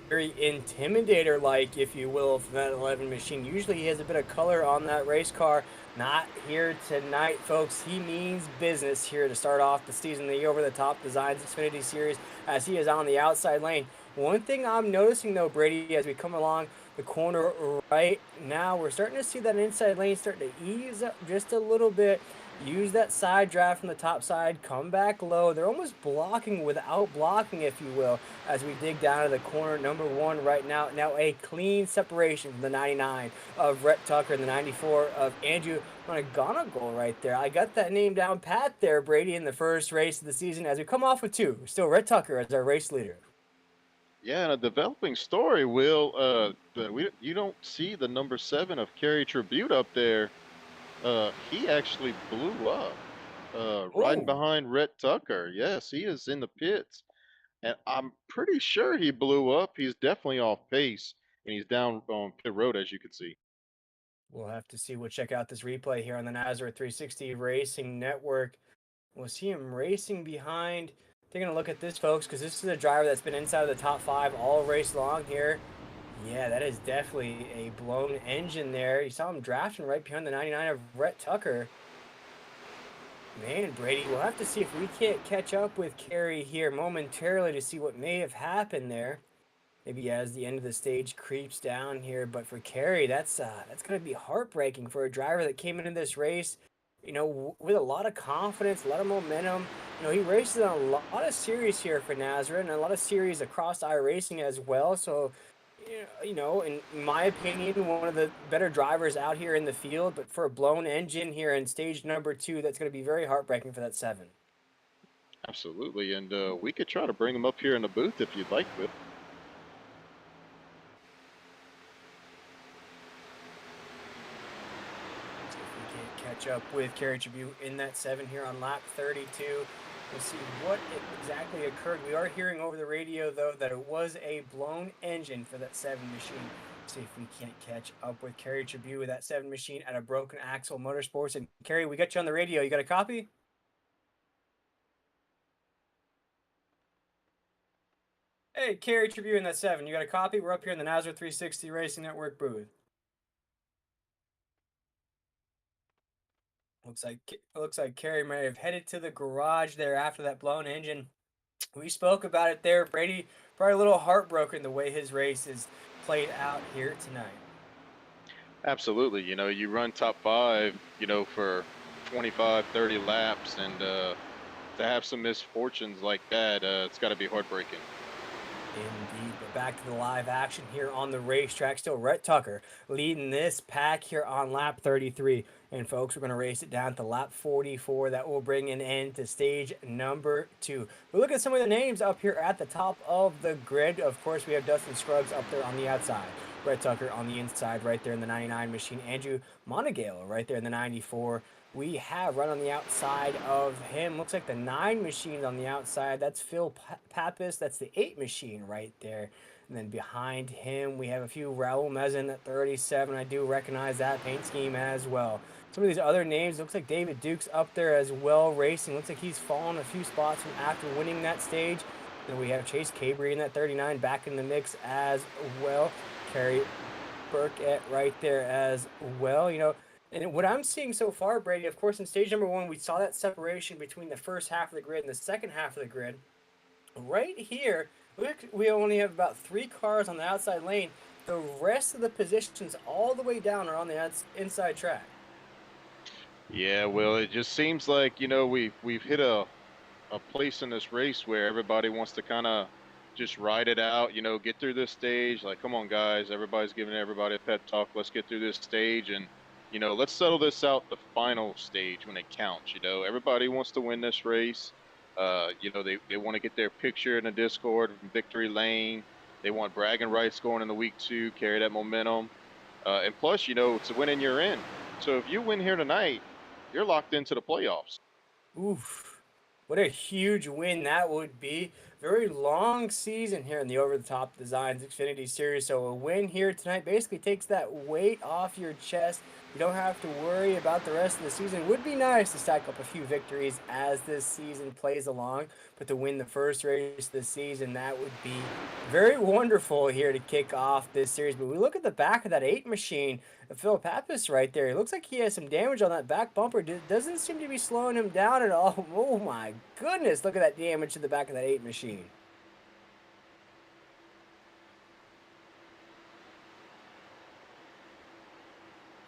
Very intimidator-like, if you will, for that 11 machine. Usually he has a bit of color on that race car. Not here tonight, folks. He means business here to start off the season, the over-the-top designs Xfinity Series, as he is on the outside lane. One thing I'm noticing, though, Brady, as we come along the corner right now, we're starting to see that inside lane starting to ease up just a little bit. Use that side draft from the top side, come back low. They're almost blocking without blocking, if you will, as we dig down to the corner number 1 right now. Now a clean separation from the 99 of Rhett Tucker and the 94 of Andrew McGonigal right there. I got that name down pat there, Brady, in the first race of the season as we come off with 2. Still Rhett Tucker as our race leader. Yeah, and a developing story, Will. You don't see the number 7 of Kerry Tribute up there. He actually blew up, riding behind Rhett Tucker. Yes, he is in the pits, and I'm pretty sure he blew up. He's definitely off pace, and he's down on pit road, as you can see. We'll have to see. We'll check out this replay here on the Nazareth 360 Racing Network. We'll see him racing behind. Taking a look at this, folks, because this is a driver that's been inside of the top 5 all race long here. Yeah, that is definitely a blown engine there. You saw him drafting right behind the 99 of Rhett Tucker. Man, Brady, we'll have to see if we can't catch up with Kerry here momentarily to see what may have happened there. Maybe as the end of the stage creeps down here, but for Kerry, that's going to be heartbreaking for a driver that came into this race, with a lot of confidence, a lot of momentum. He races in a lot of series here for Nazareth and a lot of series across iRacing as well. So, in my opinion, one of the better drivers out here in the field. But for a blown engine here in stage number 2, that's going to be very heartbreaking for that 7. Absolutely, and we could try to bring him up here in the booth if you'd like, Will. Catch up with Kerry Tribute in that 7 here on lap 32. We'll see what exactly occurred. We are hearing over the radio, though, that it was a blown engine for that 7 machine. See if we can't catch up with Kerry Tribute with that 7 machine at a Broken Axle Motorsports. And Kerry, we got you on the radio. You got a copy? Hey, Kerry Tribute in that 7. You got a copy? We're up here in the Nazareth 360 Racing Network booth. Looks like Kerry may have headed to the garage there after that blown engine. We spoke about it there, Brady. Probably a little heartbroken the way his race is played out here tonight. Absolutely. You run top 5, for 25, 30 laps, and to have some misfortunes like that, it's got to be heartbreaking. Indeed, but back to the live action here on the racetrack. Still Rhett Tucker leading this pack here on lap 33. And folks, we're going to race it down to lap 44. That will bring an end to stage number 2. We look at some of the names up here at the top of the grid. Of course, we have Dustin Scruggs up there on the outside. Rhett Tucker on the inside right there in the 99 machine. Andrew Monagale right there in the 94. We have right on the outside of him. Looks like the 9 machine on the outside. That's Phil Pappas. That's the 8 machine right there. And then behind him, we have a few Raul Mezin at 37. I do recognize that paint scheme as well. Some of these other names, looks like David Duke's up there as well racing. Looks like he's fallen a few spots from after winning that stage. Then we have Chase Cabry in that 39 back in the mix as well. Kerry Burkett right there as well. You know, and what I'm seeing so far, Brady, of course, in stage number 1, we saw that separation between the first half of the grid and the second half of the grid. Right here, we only have about 3 cars on the outside lane. The rest of the positions all the way down are on the inside track. Yeah, well, it just seems like, you know, we've hit a place in this race where everybody wants to kind of just ride it out, you know, get through this stage. Like, come on, guys, everybody's giving everybody a pep talk. Let's get through this stage and, you know, let's settle this out the final stage when it counts. You know, everybody wants to win this race. You know, they want to get their picture in the Discord from victory lane. They want bragging rights going in the week 2, carry that momentum. And plus, you know, it's a win and you're in. So if you win here tonight, you're locked into the playoffs. Oof. What a huge win that would be. Very long season here in the over-the-top designs Xfinity series. So a win here tonight basically takes that weight off your chest. You don't have to worry about the rest of the season. It would be nice to stack up a few victories as this season plays along. But to win the first race of the season, that would be very wonderful here to kick off this series. But we look at the back of that 8 machine. Phil Pappas right there. It looks like he has some damage on that back bumper. Doesn't seem to be slowing him down at all. Oh my goodness, look at that damage to the back of that 8 machine.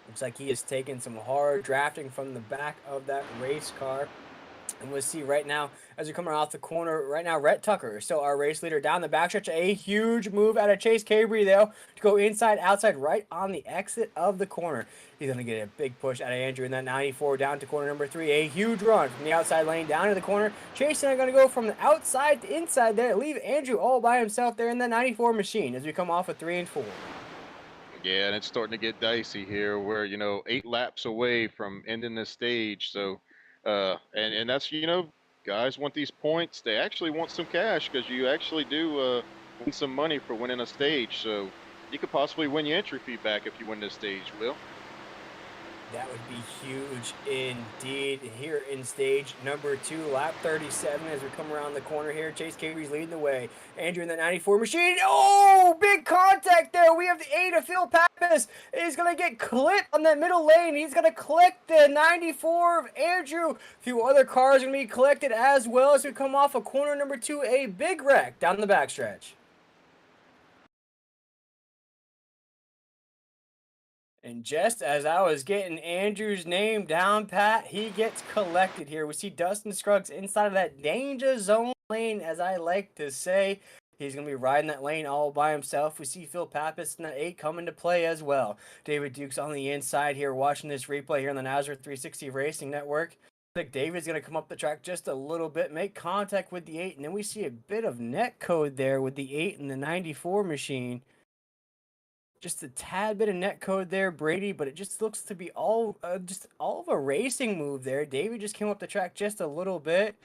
Looks like he is taking some hard drafting from the back of that race car. And we'll see right now, as we come off the corner, right now, Rhett Tucker is still our race leader down the backstretch. A huge move out of Chase Cabry, though, to go inside, outside, right on the exit of the corner. He's going to get a big push out of Andrew in that 94 down to corner number 3. A huge run from the outside lane down to the corner. Chase and I are going to go from the outside to inside there, leave Andrew all by himself there in that 94 machine as we come off of 3 and 4. Yeah, and it's starting to get dicey here where, you know, 8 laps away from ending this stage. So, and that's, you know, guys want these points. They actually want some cash because you actually do win some money for winning a stage. So you could possibly win your entry fee back if you win this stage, Will. That would be huge indeed. Here in stage number 2, lap 37, as we come around the corner here. Chase Cabry's leading the way. Andrew in the 94 machine. Oh, big contact there. We have the 8 of Phil Pappas. He's going to get clipped on that middle lane. He's going to click the 94 of Andrew. A few other cars going to be collected as well as we come off of corner number 2. A big wreck down the backstretch. And just as I was getting Andrew's name down, Pat, he gets collected here. We see Dustin Scruggs inside of that danger zone lane, as I like to say. He's going to be riding that lane all by himself. We see Phil Pappas in that 8 come into play as well. David Duke's on the inside here watching this replay here on the Nazareth 360 Racing Network. I think David's going to come up the track just a little bit, make contact with the 8, and then we see a bit of net code there with the 8 and the 94 machine. Just a tad bit of net code there, Brady, but it just looks to be all of a racing move there. David just came up the track just a little bit,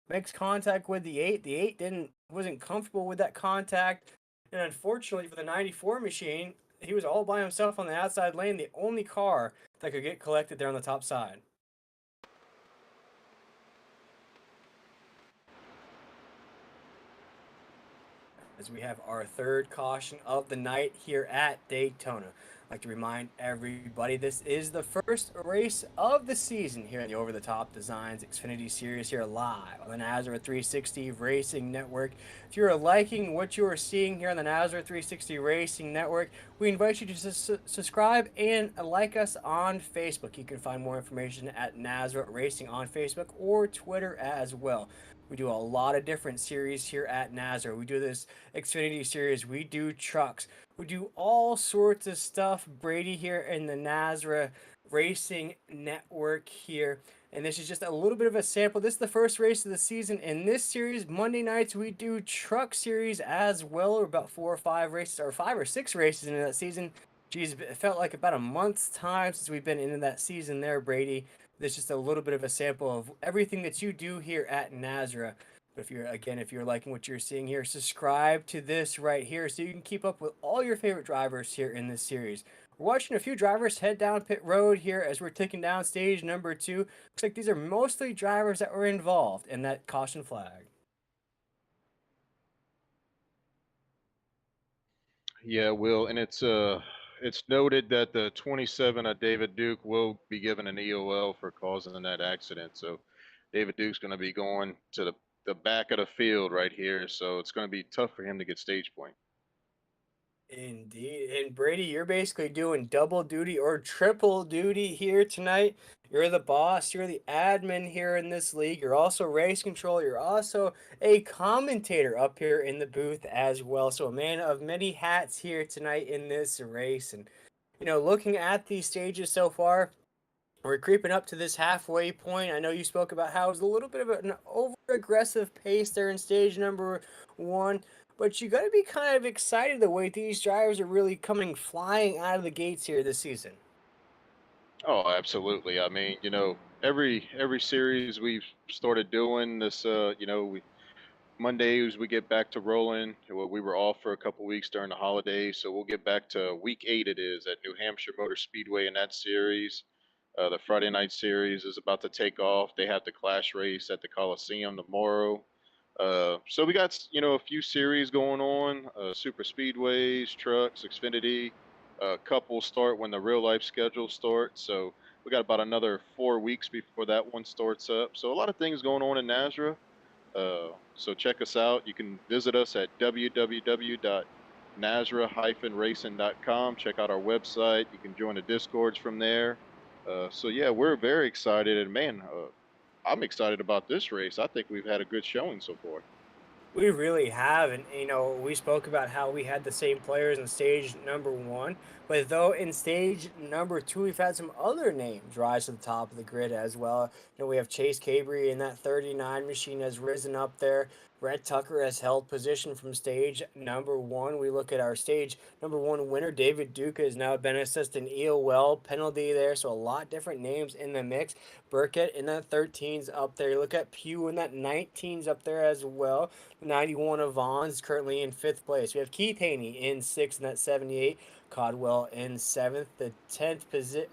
makes contact with the 8. The 8 wasn't comfortable with that contact, and unfortunately for the 94 machine, he was all by himself on the outside lane, the only car that could get collected there on the top side. As we have our 3rd caution of the night here at Daytona. I'd like to remind everybody this is the first race of the season here in the Over the Top Designs Xfinity Series here live on the Nazareth 360 Racing Network. If you're liking what you are seeing here on the Nazareth 360 Racing Network, We invite you to subscribe and like us on Facebook. You can find more information at Nazareth Racing on Facebook or Twitter as well. We do a lot of different series here at Nazareth. We do this Xfinity series. We do trucks. We do all sorts of stuff. Brady here in the Nazareth Racing Network here. And this is just a little bit of a sample. This is the first race of the season. In this series, Monday nights, we do truck series as well. Or about 4 or 5 races, or 5 or 6 races into that season. Geez, it felt like about a month's time since we've been into that season there, Brady. This is just a little bit of a sample of everything that you do here at Nazareth. But if you're liking what you're seeing here, subscribe to this right here so you can keep up with all your favorite drivers here in this series. We're watching a few drivers head down pit road here as we're taking down stage number 2. Looks like these are mostly drivers that were involved in that caution flag. Yeah, Will, and it's noted that the 27 David Duke will be given an EOL for causing that accident. So David Duke's going to be going to the back of the field right here. So it's going to be tough for him to get stage point. Indeed. And Brady, you're basically doing double duty or triple duty here tonight. You're the boss, you're the admin here in this league. You're also race control. You're also a commentator up here in the booth as well. So a man of many hats here tonight in this race. And looking at these stages so far, we're creeping up to this halfway point. I know you spoke about how it was a little bit of an over-aggressive pace there in stage number 1, but you got to be kind of excited the way these drivers are really coming flying out of the gates here this season. Oh, absolutely. I mean, every series we've started doing this, Mondays we get back to rolling. Well, we were off for a couple weeks during the holidays, so we'll get back to week 8. It is at New Hampshire Motor Speedway in that series. The Friday night series is about to take off. They have the Clash race at the Coliseum tomorrow. So we got a few series going on. Super speedways, trucks, Xfinity. A couple start when the real life schedule starts. So we got about another 4 weeks before that one starts up. So a lot of things going on in Nazareth. So check us out. You can visit us at www.nazareth-racing.com. Check out our website. You can join the discords from there. So yeah, we're very excited, and man, I'm excited about this race. I think we've had a good showing so far. We really have, and we spoke about how we had the same players in stage number 1, but though in stage number 2 we've had some other names rise to the top of the grid as well. We have Chase Cabry in that 39 machine has risen up there. Rhett Tucker has held position from stage number 1. We look at our stage number 1 winner, David Duca, has now been assessed an EOL penalty there, so a lot different names in the mix. Burkett in that 13's up there. You look at Pugh in that 19's up there as well. 91 of Vaughn's currently in 5th place. We have Keith Haney in 6th in that 78. Codwell in 7th. The 10th position,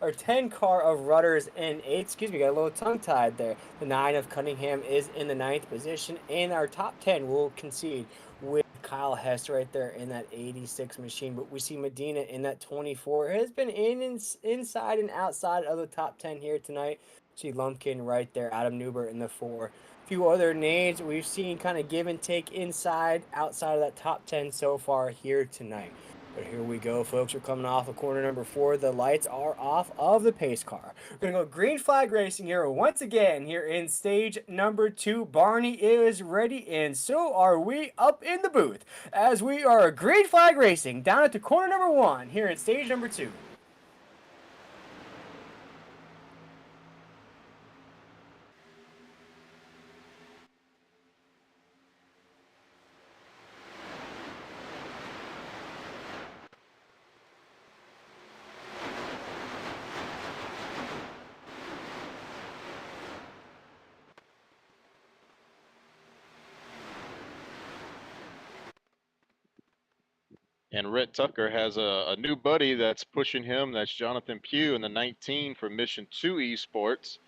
or 10 car of Rudders in 8th. Excuse me, got a little tongue tied there. The 9 of Cunningham is in the 9th position. And our top 10 will concede with Kyle Hess right there in that 86 machine. But we see Medina in that 24. It has been inside and outside of the top 10 here tonight. See Lumpkin right there. Adam Newbert in the 4. Few other names we've seen kind of give and take inside, outside of that top 10 so far here tonight. But here we go, folks. We're coming off of corner number 4. The lights are off of the pace car. We're going to go green flag racing here once again here in stage number 2. Barney is ready, and so are we up in the booth as we are green flag racing down at the corner number 1 here in stage number 2. And Rhett Tucker has a new buddy that's pushing him. That's Jonathan Pugh in the 19 for Mission 2 Esports.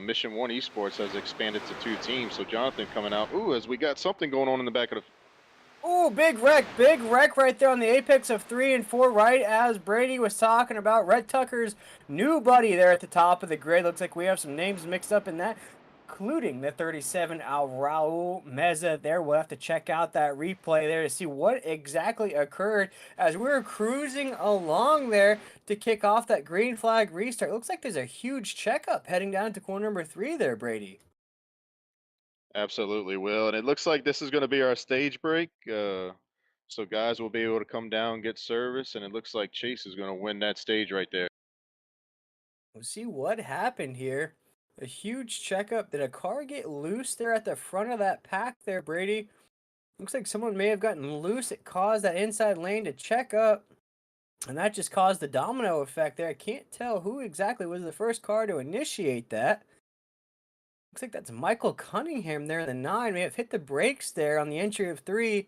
Mission 1 Esports has expanded to 2 teams. So Jonathan coming out. Ooh, as we got something going on in the back of the... Ooh, big wreck right there on the apex of 3 and 4, right as Brady was talking about. Rhett Tucker's new buddy there at the top of the grid. Looks like we have some names mixed up in that. including the 37 Al Raul Meza there. We'll have to check out that replay there to see what exactly occurred as we were cruising along there to kick off that green flag restart. Looks like there's a huge checkup heading down to corner number 3 there, Brady. Absolutely will. And it looks like this is going to be our stage break. So guys will be able to come down, get service, and it looks like Chase is going to win that stage right there. We'll see what happened here. A huge checkup. Did a car get loose there at the front of that pack there, Brady? Looks like someone may have gotten loose. It caused that inside lane to check up. And that just caused the domino effect there. I can't tell who exactly was the first car to initiate that. Looks like that's Michael Cunningham there in the 9. May have hit the brakes there on the entry of 3.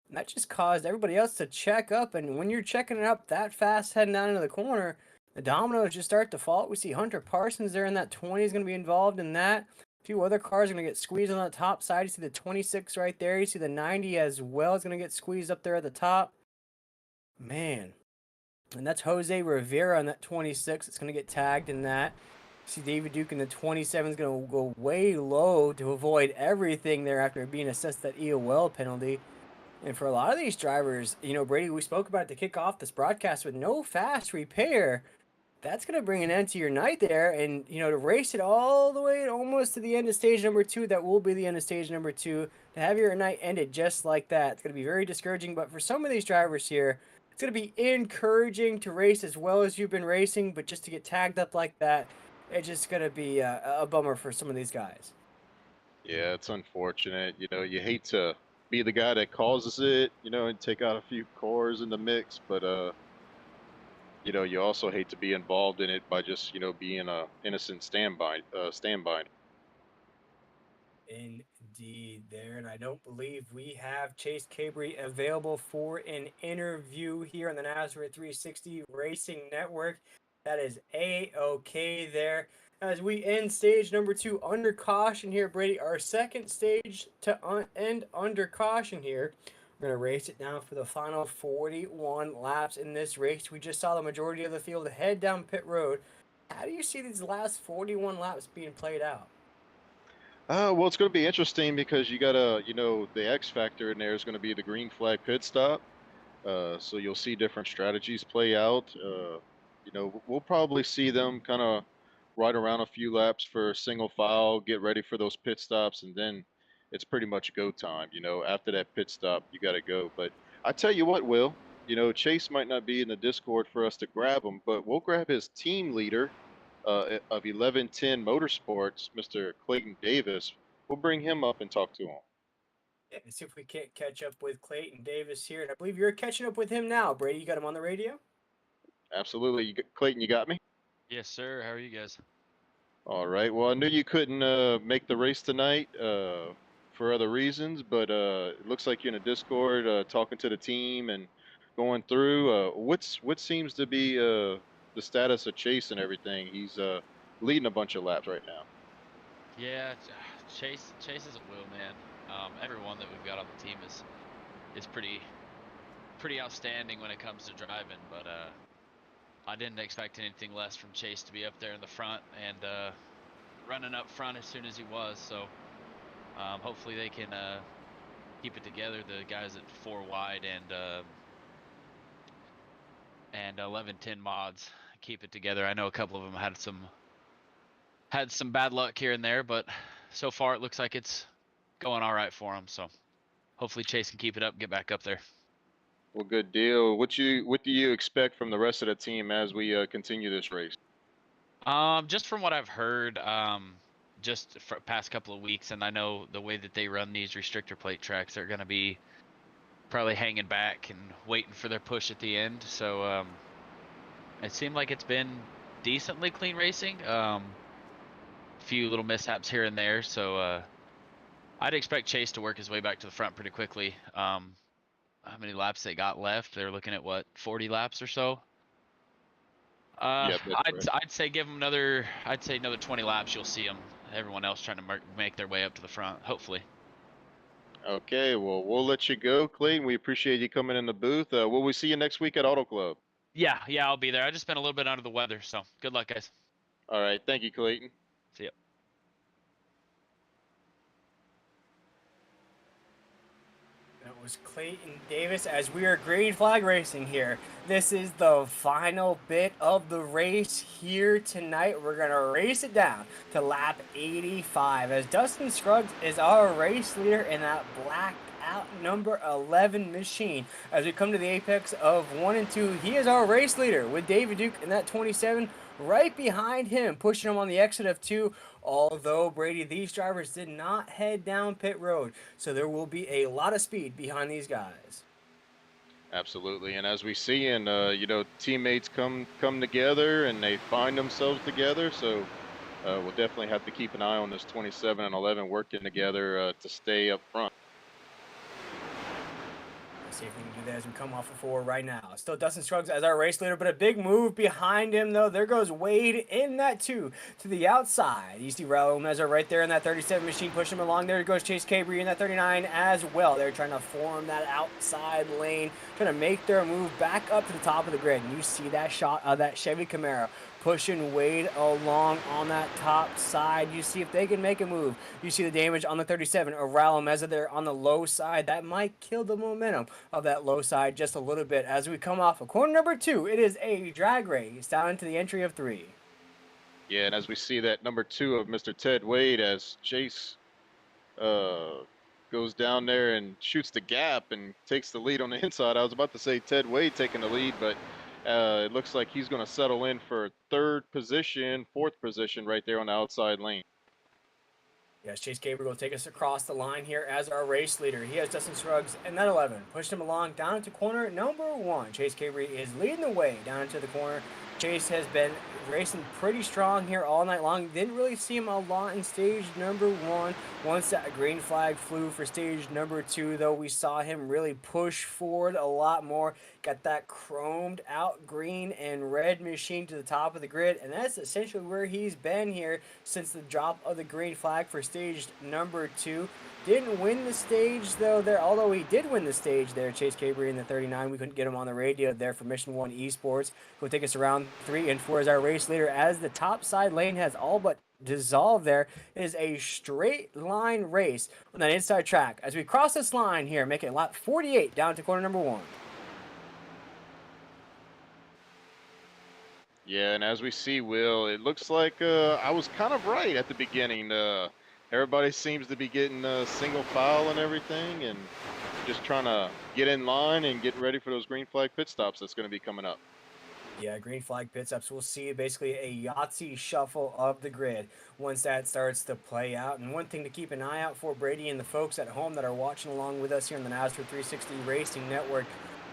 And that just caused everybody else to check up. And when you're checking it up that fast heading down into the corner, the dominoes just start to fall. We see Hunter Parsons there in that 20 is going to be involved in that. A few other cars are going to get squeezed on the top side. You see the 26 right there. You see the 90 as well is going to get squeezed up there at the top. Man. And that's Jose Rivera on that 26. It's going to get tagged in that. See David Duke in the 27 is going to go way low to avoid everything there after being assessed that EOL penalty. And for a lot of these drivers, you know, Brady, we spoke about it to kick off this broadcast with no fast repair. That's going to bring an end to your night there. And, you know, to race it all the way almost to the end of stage number 2, that will be the end of stage number 2, to have your night ended just like that, it's going to be very discouraging. But for some of these drivers here, it's going to be encouraging to race as well as you've been racing, but just to get tagged up like that, it's just going to be a bummer for some of these guys. Yeah, it's unfortunate. You know, you hate to be the guy that causes it, you know, and take out a few cores in the mix, but you know, you also hate to be involved in it by just, you know, being a innocent standby. Indeed, there, and I don't believe we have Chase Cabry available for an interview here on the Nazareth 360 Racing Network. That is A-OK there. As we end stage number 2 under caution here, Brady, our second stage to end under caution here. We're going to race it now for the final 41 laps in this race. We just saw the majority of the field head down pit road. How do you see these last 41 laps being played out? Well, it's going to be interesting because you got to, you know, the X factor in there is going to be the green flag pit stop. So you'll see different strategies play out. You know, we'll probably see them kind of ride around a few laps for single file, get ready for those pit stops, and then it's pretty much go time. You know, after that pit stop, you got to go. But I tell you what, Will, you know, Chase might not be in the Discord for us to grab him, but we'll grab his team leader of 1110 Motorsports, Mr. Clayton Davis. We'll bring him up and talk to him. Yeah, let's see if we can't catch up with Clayton Davis here. And I believe you're catching up with him now, Brady. You got him on the radio? Absolutely. Clayton, you got me? Yes, sir. How are you guys? All right. Well, I knew you couldn't make the race tonight for other reasons, but it looks like you're in a Discord talking to the team and going through. What seems to be the status of Chase and everything? He's leading a bunch of laps right now. Yeah, Chase is a wheel man. Everyone that we've got on the team is pretty outstanding when it comes to driving, but I didn't expect anything less from Chase to be up there in the front and running up front as soon as he was. So hopefully they can keep it together. The guys at 4 wide and 1110 mods keep it together. I know a couple of them had some bad luck here and there, but so far it looks like it's going all right for them. So hopefully Chase can keep it up, get back up there. Well, good deal. What do you expect from the rest of the team as we continue this race? Just from what I've heard, just for past couple of weeks, and I know the way that they run these restrictor plate tracks, they're going to be probably hanging back and waiting for their push at the end. So it seemed like it's been decently clean racing. Few little mishaps here and there. So I'd expect Chase to work his way back to the front pretty quickly. How many laps they got left? They're looking at what, 40 laps or so. Yep, I'd say give them another 20 laps. You'll see them. Everyone else trying to make their way up to the front, hopefully. Okay, well, we'll let you go, Clayton. We appreciate you coming in the booth. Will we see you next week at Auto Club? Yeah, I'll be there. I just been a little bit under the weather, so good luck, guys. All right, thank you, Clayton. See ya. Stokes, Clayton Davis, as we are green flag racing here. This is the final bit of the race here tonight. We're going to race it down to lap 85 as Dustin Scruggs is our race leader in that black out number 11 machine. As we come to the apex of 1 and 2, he is our race leader with David Duke in that 27 right behind him, pushing him on the exit of 2. Although, Brady, these drivers did not head down pit road, so there will be a lot of speed behind these guys. Absolutely, and as we see, and teammates come together and they find themselves together. So we'll definitely have to keep an eye on this 27 and 11 working together to stay up front. See if we can do that as we come off of 4 right now. Still Dustin Scruggs as our race leader, but a big move behind him, though. There goes Wade in that 2 to the outside. You see Raul Meza right there in that 37 machine pushing him along. There goes Chase Cabry in that 39 as well. They're trying to form that outside lane, trying to make their move back up to the top of the grid. And you see that shot of that Chevy Camaro pushing Wade along on that top side. You see if they can make a move. You see the damage on the 37 of Raul Meza there on the low side. That might kill the momentum of that low side just a little bit. As we come off of corner number 2, it is a drag race down into the entry of 3. Yeah, and as we see that number 2 of Mr. Ted Wade as Chase goes down there and shoots the gap and takes the lead on the inside. I was about to say Ted Wade taking the lead, but it looks like he's going to settle in for 4th position right there on the outside lane. Yes, Chase Cabry will take us across the line here as our race leader. He has Dustin Scruggs in that 11. Pushed him along down into corner number 1. Chase Cabry is leading the way down into the corner. Chase has been racing pretty strong here all night long. Didn't really see him a lot in stage number 1. Once that green flag flew for stage number 2, though, we saw him really push forward a lot more. Got that chromed out green and red machine to the top of the grid, and that's essentially where he's been here since the drop of the green flag for stage number 2. Didn't win the stage, though, there. Although he did win the stage there, Chase Cabry in the 39. We couldn't get him on the radio there for Mission 1 Esports. Who will take us around 3 and 4 as our race leader. As the top side lane has all but dissolved there, it is a straight line race on that inside track. As we cross this line here, making lap 48 down to corner number 1. Yeah, and as we see, Will, it looks like I was kind of right at the beginning. Everybody seems to be getting single file and everything, and just trying to get in line and get ready for those green flag pit stops that's going to be coming up. Yeah, green flag pit stops. We'll see basically a Yahtzee shuffle of the grid once that starts to play out. And one thing to keep an eye out for, Brady and the folks at home that are watching along with us here on the NASCAR 360 Racing Network,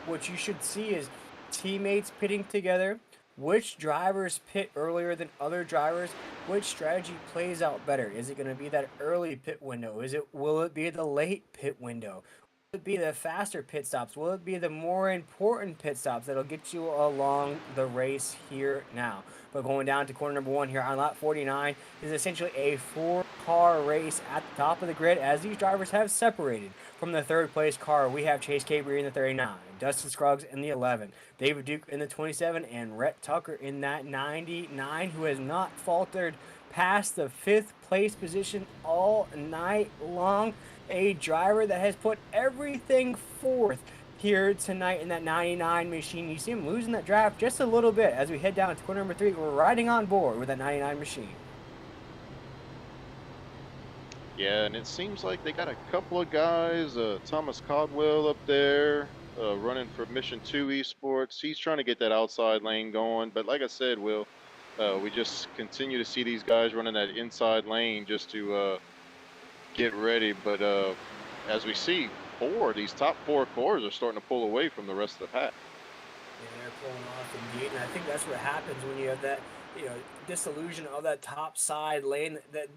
what you should see is teammates pitting together, which drivers pit earlier than other drivers, which strategy plays out better. Is it going to be that early pit window? Will it be the late pit window? Will it be the faster pit stops? Will it be the more important pit stops that'll get you along the race here now? But going down to corner number 1 here on lap 49 is essentially a 4-car race at the top of the grid as these drivers have separated. From the 3rd place car, we have Chase Cabry in the 39, Dustin Scruggs in the 11, David Duke in the 27, and Rhett Tucker in that 99, who has not faltered past the 5th place position all night long. A driver that has put everything forth here tonight in that 99 machine. You see him losing that draft just a little bit as we head down to corner number 3. We're riding on board with that 99 machine. Yeah, and it seems like they got a couple of guys, Thomas Caldwell up there, running for Mission 2 Esports. He's trying to get that outside lane going, but like I said, Will, we just continue to see these guys running that inside lane just to get ready. But as we see, these top 4 cores are starting to pull away from the rest of the pack. Yeah, they're pulling off indeed, and I think that's what happens when you have that, disillusion of that top side lane that,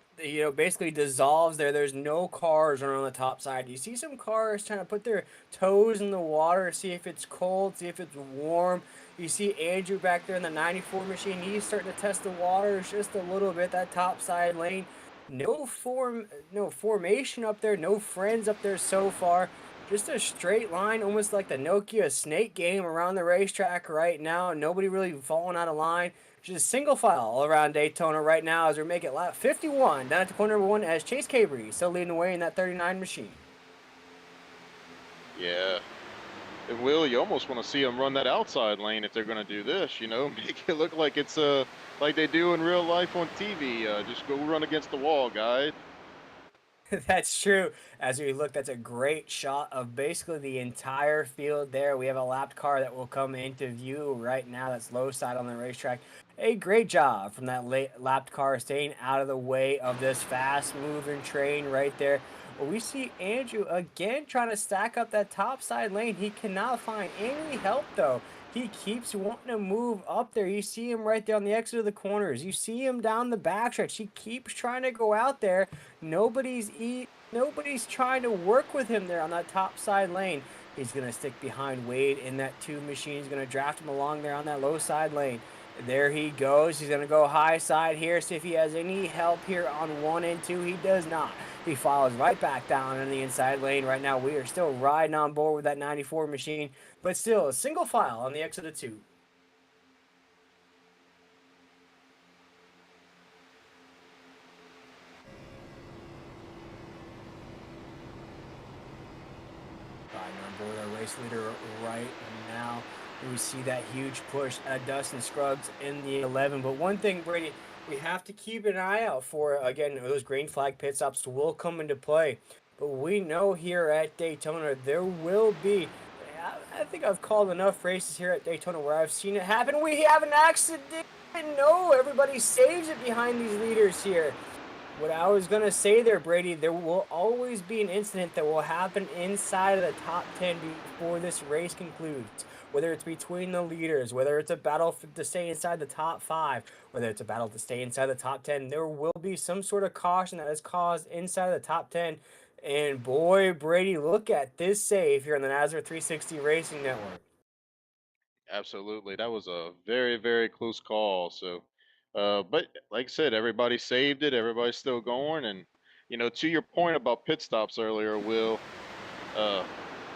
basically dissolves there. There's no cars running on the top side. You see some cars trying to put their toes in the water, see if it's cold, see if it's warm. You see Andrew back there in the 94 machine. He's starting to test the waters just a little bit, that top side lane. No formation up there, no friends up there so far. Just a straight line, almost like the Nokia snake game around the racetrack right now. Nobody really falling out of line. Just single file all around Daytona right now as we make it lap 51 down to corner number 1 as Chase Cabry still leading the way in that 39 machine. Yeah. And Will, you almost want to see them run that outside lane if they're going to do this, you know, make it look like it's like they do in real life on TV. Just go run against the wall, guys. That's true. As we look, that's a great shot of basically the entire field there. We have a lapped car that will come into view right now. That's low side on the racetrack. A great job from that lapped car staying out of the way of this fast moving train right there. Well, we see Andrew again trying to stack up that top side lane. He cannot find any help though. He keeps wanting to move up there. You see him right there on the exit of the corners. You see him down the backstretch. He keeps trying to go out there. Nobody's trying to work with him there on that top side lane. He's gonna stick behind Wade in that 2 machine. He's gonna draft him along there on that low side lane. There he goes. He's gonna go high side here, see if he has any help here on 1 and 2. He does not. He follows right back down in the inside lane. Right now, we are still riding on board with that 94 machine, but still a single file on the exit of 2. On board our race leader right now. We see that huge push at Dustin Scruggs in the 11. But one thing, Brady, we have to keep an eye out for, again, those green flag pit stops will come into play. But we know here at Daytona there will be, I think I've called enough races here at Daytona where I've seen it happen. We have an accident. No, everybody saves it behind these leaders here. What I was going to say there, Brady, there will always be an incident that will happen inside of the top 10 before this race concludes. Whether it's between the leaders, whether it's a battle to stay inside the top 5, whether it's a battle to stay inside the top 10, there will be some sort of caution that is caused inside of the top 10. And boy, Brady, look at this save here on the NASCAR 360 Racing Network. Absolutely. That was a very, very close call. So, but like I said, everybody saved it. Everybody's still going. And, you know, to your point about pit stops earlier, Will, uh,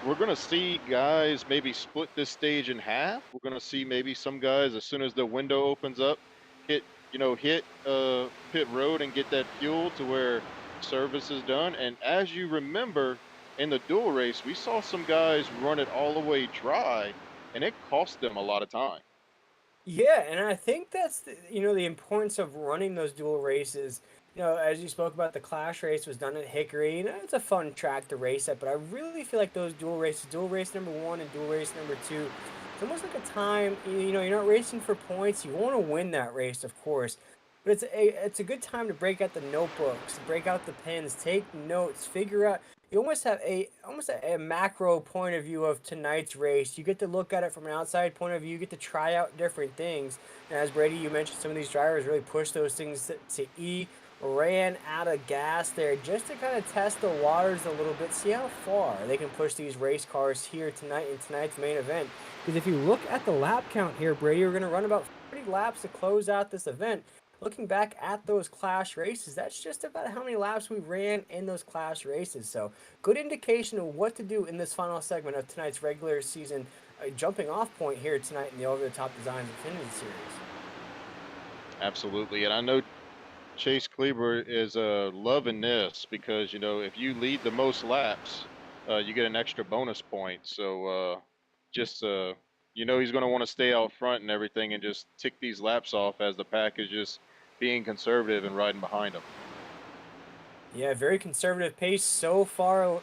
we're going to see guys maybe split this stage in half. We're going to see maybe some guys, as soon as the window opens up, hit pit road and get that fuel to where service is done. And as you remember, in the dual race, we saw some guys run it all the way dry, and it cost them a lot of time. Yeah, and I think that's the importance of running those dual races. As you spoke about, the Clash race was done at Hickory. It's a fun track to race at, but I really feel like those dual races, dual race number 1 and dual race number 2, it's almost like a time. You're not racing for points. You want to win that race, of course, but it's a good time to break out the notebooks, break out the pens, take notes, figure out. You almost have a macro point of view of tonight's race. You get to look at it from an outside point of view. You get to try out different things. And as Brady, you mentioned, some of these drivers really push those things to E. Ran out of gas there just to kind of test the waters a little bit, see how far they can push these race cars here tonight in tonight's main event. Because if you look at the lap count here, Brady, we're going to run about 40 laps to close out this event. Looking back at those Clash races, that's just about how many laps we ran in those Clash races. So good indication of what to do in this final segment of tonight's regular season jumping off point here tonight in the Over the Top Designs Xfinity Series. Absolutely. And I know Chase Kleber is loving this because, if you lead the most laps, you get an extra bonus point. So he's going to want to stay out front and everything and just tick these laps off as the pack is just being conservative and riding behind him. Yeah, very conservative pace so far.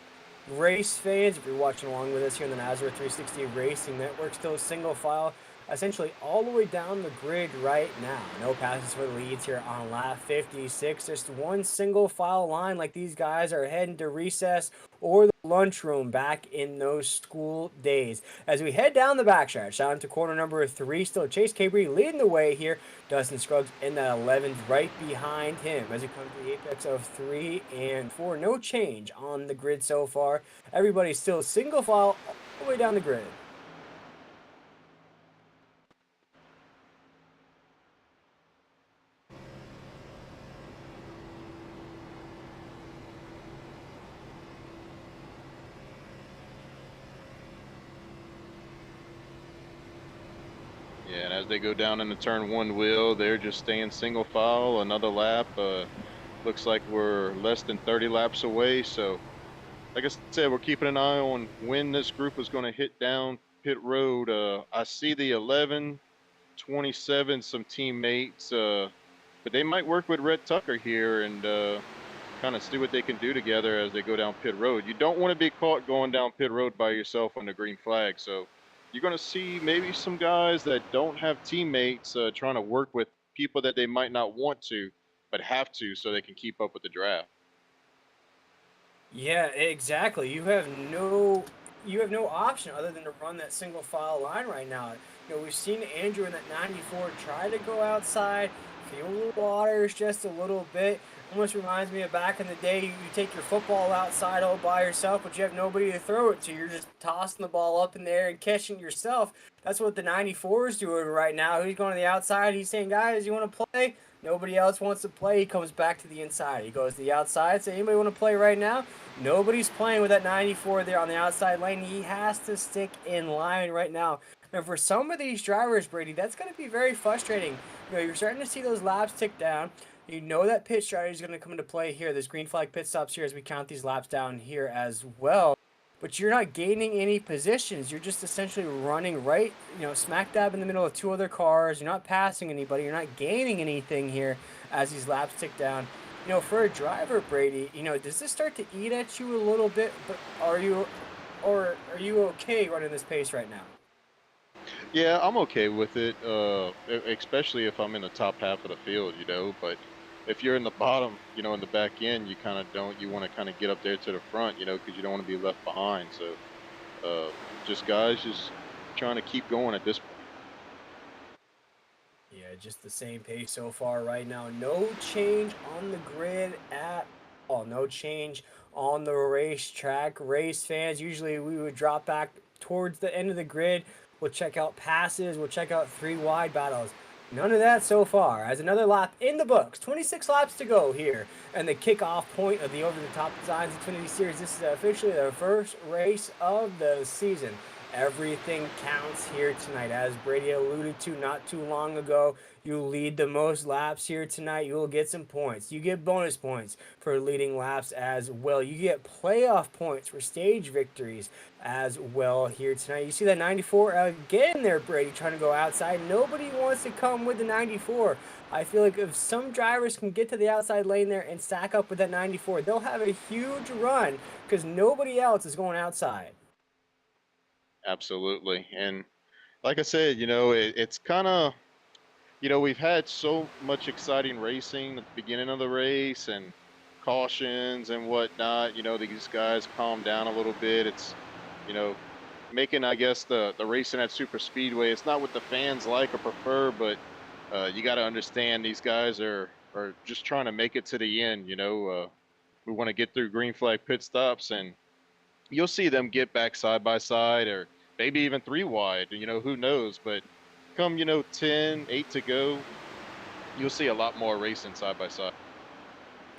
Race fans, if you're watching along with us here on the NASCAR 360 Racing Network, still single file, essentially all the way down the grid right now. No passes for the leads here on lap 56. Just one single file line like these guys are heading to recess or the lunchroom back in those school days. As we head down the backstretch, down to corner number 3, still Chase Cabry leading the way here. Dustin Scruggs in that 11th right behind him as we come to the apex of 3 and 4. No change on the grid so far. Everybody's still single file all the way down the grid. Yeah, and as they go down into turn 1, Will, they're just staying single file, another lap. Looks like we're less than 30 laps away, so like I said, we're keeping an eye on when this group is going to hit down pit road. I see the 11, 27, some teammates, but they might work with Red Tucker here and kind of see what they can do together as they go down pit road. You don't want to be caught going down pit road by yourself on the green flag. So you're going to see maybe some guys that don't have teammates trying to work with people that they might not want to, but have to so they can keep up with the draft. Yeah, exactly. You have no option other than to run that single file line right now. We've seen Andrew in that 94 try to go outside, feel the waters just a little bit. Almost reminds me of back in the day. You take your football outside all by yourself, but you have nobody to throw it to. You're just tossing the ball up in the air and catching it yourself. That's what the 94 is doing right now. He's going to the outside. He's saying, guys, you want to play? Nobody else wants to play. He comes back to the inside. He goes to the outside. Say, anybody want to play right now? Nobody's playing with that 94 there on the outside lane. He has to stick in line right now. And for some of these drivers, Brady, that's going to be very frustrating. You're starting to see those laps tick down. You know that pit strategy is going to come into play here. There's green flag pit stops here as we count these laps down here as well. But you're not gaining any positions. You're just essentially running right, smack dab in the middle of two other cars. You're not passing anybody. You're not gaining anything here as these laps tick down. For a driver, Brady, does this start to eat at you a little bit? But are you okay running this pace right now? Yeah, I'm okay with it, especially if I'm in the top half of the field, but if you're in the bottom, in the back end, you kind of don't. You want to kind of get up there to the front, because you don't want to be left behind. So, just guys, just trying to keep going at this point. Yeah, just the same pace so far right now. No change on the grid at all. No change on the racetrack. Race fans, usually we would drop back towards the end of the grid. We'll check out passes. We'll check out three wide battles. None of that so far. As another lap in the books. 26 laps to go here. And the kickoff point of the over-the-top Designs Xfinity Series. This is officially the first race of the season. Everything counts here tonight. As Brady alluded to not too long ago, you lead the most laps here tonight, you will get some points. You get bonus points for leading laps as well. You get playoff points for stage victories as well here tonight. You see that 94 again there, Brady, trying to go outside. Nobody wants to come with the 94. I feel like if some drivers can get to the outside lane there and stack up with that 94, they'll have a huge run because nobody else is going outside. Absolutely, and like I said, it's kind of, we've had so much exciting racing at the beginning of the race and cautions and whatnot. These guys calm down a little bit. It's, you know, making, I guess, the racing at super speedway. It's not what the fans like or prefer, but you got to understand these guys are just trying to make it to the end. We want to get through green flag pit stops, and you'll see them get back side by side or maybe even three wide. Who knows? But come, 10, 8 to go, you'll see a lot more racing side by side.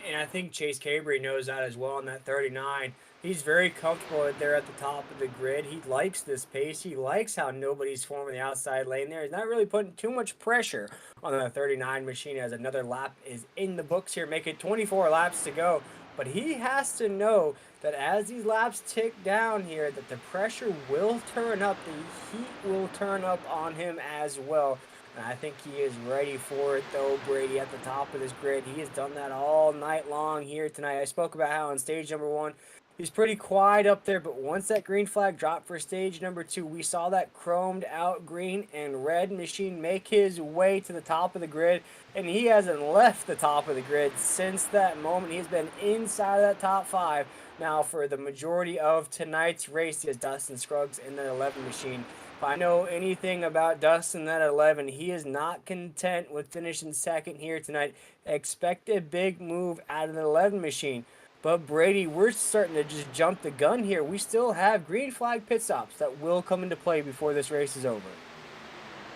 And I think Chase Cabry knows that as well in that 39. He's very comfortable there at the top of the grid. He likes this pace. He likes how nobody's forming the outside lane there. He's not really putting too much pressure on the 39 machine as another lap is in the books here, making 24 laps to go. But he has to know that as these laps tick down here, that the pressure will turn up, the heat will turn up on him as well. And I think he is ready for it, though, Brady, at the top of this grid. He has done that all night long here tonight. I spoke about how on stage number 1, he's pretty quiet up there, but once that green flag dropped for stage number 2, we saw that chromed out green and red machine make his way to the top of the grid, and he hasn't left the top of the grid since that moment. He's been inside of that top 5 now for the majority of tonight's race. He has Dustin Scruggs in the 11 machine. If I know anything about Dustin at 11, he is not content with finishing second here tonight. Expect a big move out of the 11 machine. But Brady, we're starting to just jump the gun here. We still have green flag pit stops that will come into play before this race is over.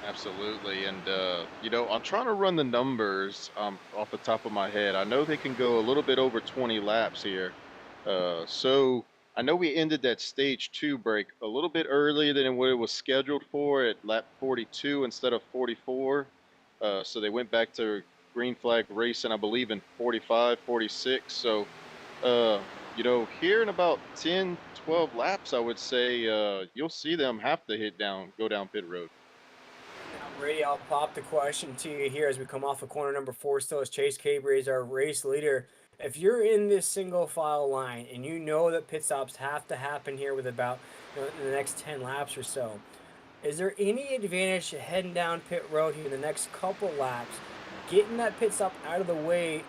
Absolutely, and I'm trying to run the numbers off the top of my head. I know they can go a little bit over 20 laps here, so I know we ended that stage 2 break a little bit earlier than what it was scheduled for at lap 42 instead of 44. So they went back to green flag racing, I believe, in 45, 46. So here in about 10, 12 laps, I would say you'll see them have to go down pit road. Now, Brady, I'll pop the question to you here as we come off of corner number 4. Still, as Chase Cabry is our race leader. If you're in this single file line and you know that pit stops have to happen here with about the next 10 laps or so, is there any advantage to heading down pit road here in the next couple laps, getting that pit stop out of the way,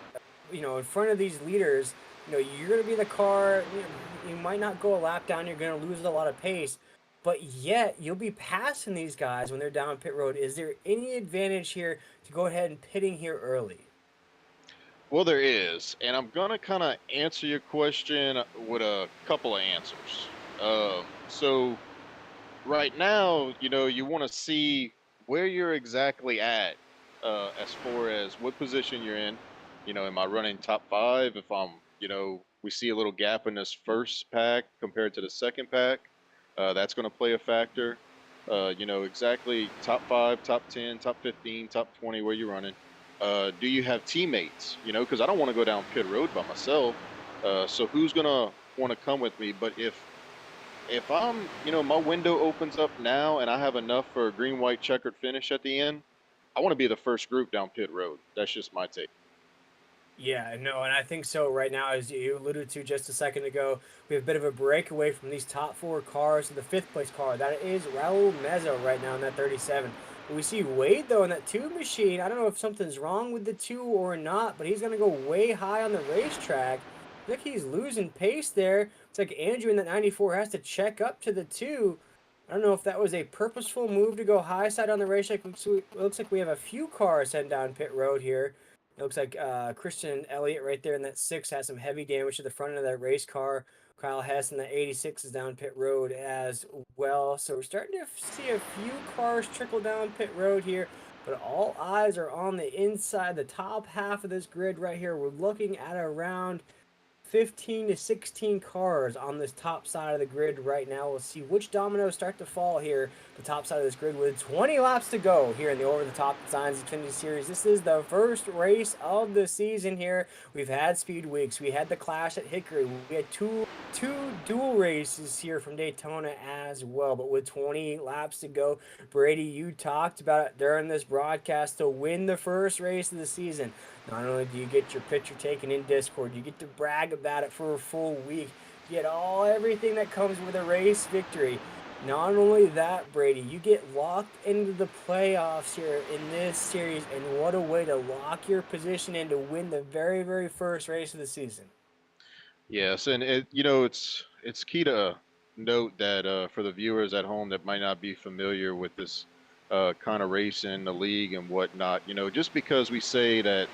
in front of these leaders? You're going to be the car. You might not go a lap down. You're going to lose a lot of pace, but yet you'll be passing these guys when they're down pit road. Is there any advantage here to go ahead and pitting here early? Well, there is, and I'm gonna kind of answer your question with a couple of answers. So right now, you want to see where you're exactly at as far as what position you're in. Am I running top five? If we see a little gap in this first pack compared to the second pack, that's going to play a factor. Exactly top five, top 10, top 15, top 20, where you're running. Do you have teammates? Because I don't want to go down pit road by myself. So who's going to want to come with me? But if I'm, my window opens up now and I have enough for a green, white checkered finish at the end, I want to be the first group down pit road. That's just my take. Yeah, no, and I think so right now, as you alluded to just a second ago, we have a bit of a breakaway from these top 4 cars to the 5th place car. That is Raul Meza right now in that 37. We see Wade, though, in that 2 machine. I don't know if something's wrong with the 2 or not, but he's going to go way high on the racetrack. I think he's losing pace there. It's like Andrew in that 94 has to check up to the 2. I don't know if that was a purposeful move to go high side on the racetrack. Looks like we have a few cars heading down pit road here. It looks like Christian Elliott right there in that 6 has some heavy damage to the front end of that race car. Kyle Hess in that 86 is down pit road as well. So we're starting to see a few cars trickle down pit road here, but all eyes are on the inside, the top half of this grid right here. We're looking at around 15 to 16 cars on this top side of the grid right now. We'll see which dominoes start to fall here, the top side of this grid, with 20 laps to go here in the over-the-top Designs Xfinity Series. This is the first race of the season here. We've had speed weeks. We had the clash at Hickory. We had two dual races here from Daytona as well. But with 20 laps to go, Brady, you talked about it during this broadcast, to win the first race of the season. Not only do you get your picture taken in Discord, you get to brag about it for a full week. You get everything that comes with a race victory. Not only that, Brady, you get locked into the playoffs here in this series, and what a way to lock your position in to win the very, very first race of the season. Yes, and it's key to note that for the viewers at home that might not be familiar with this kind of race in the league and whatnot, just because we say that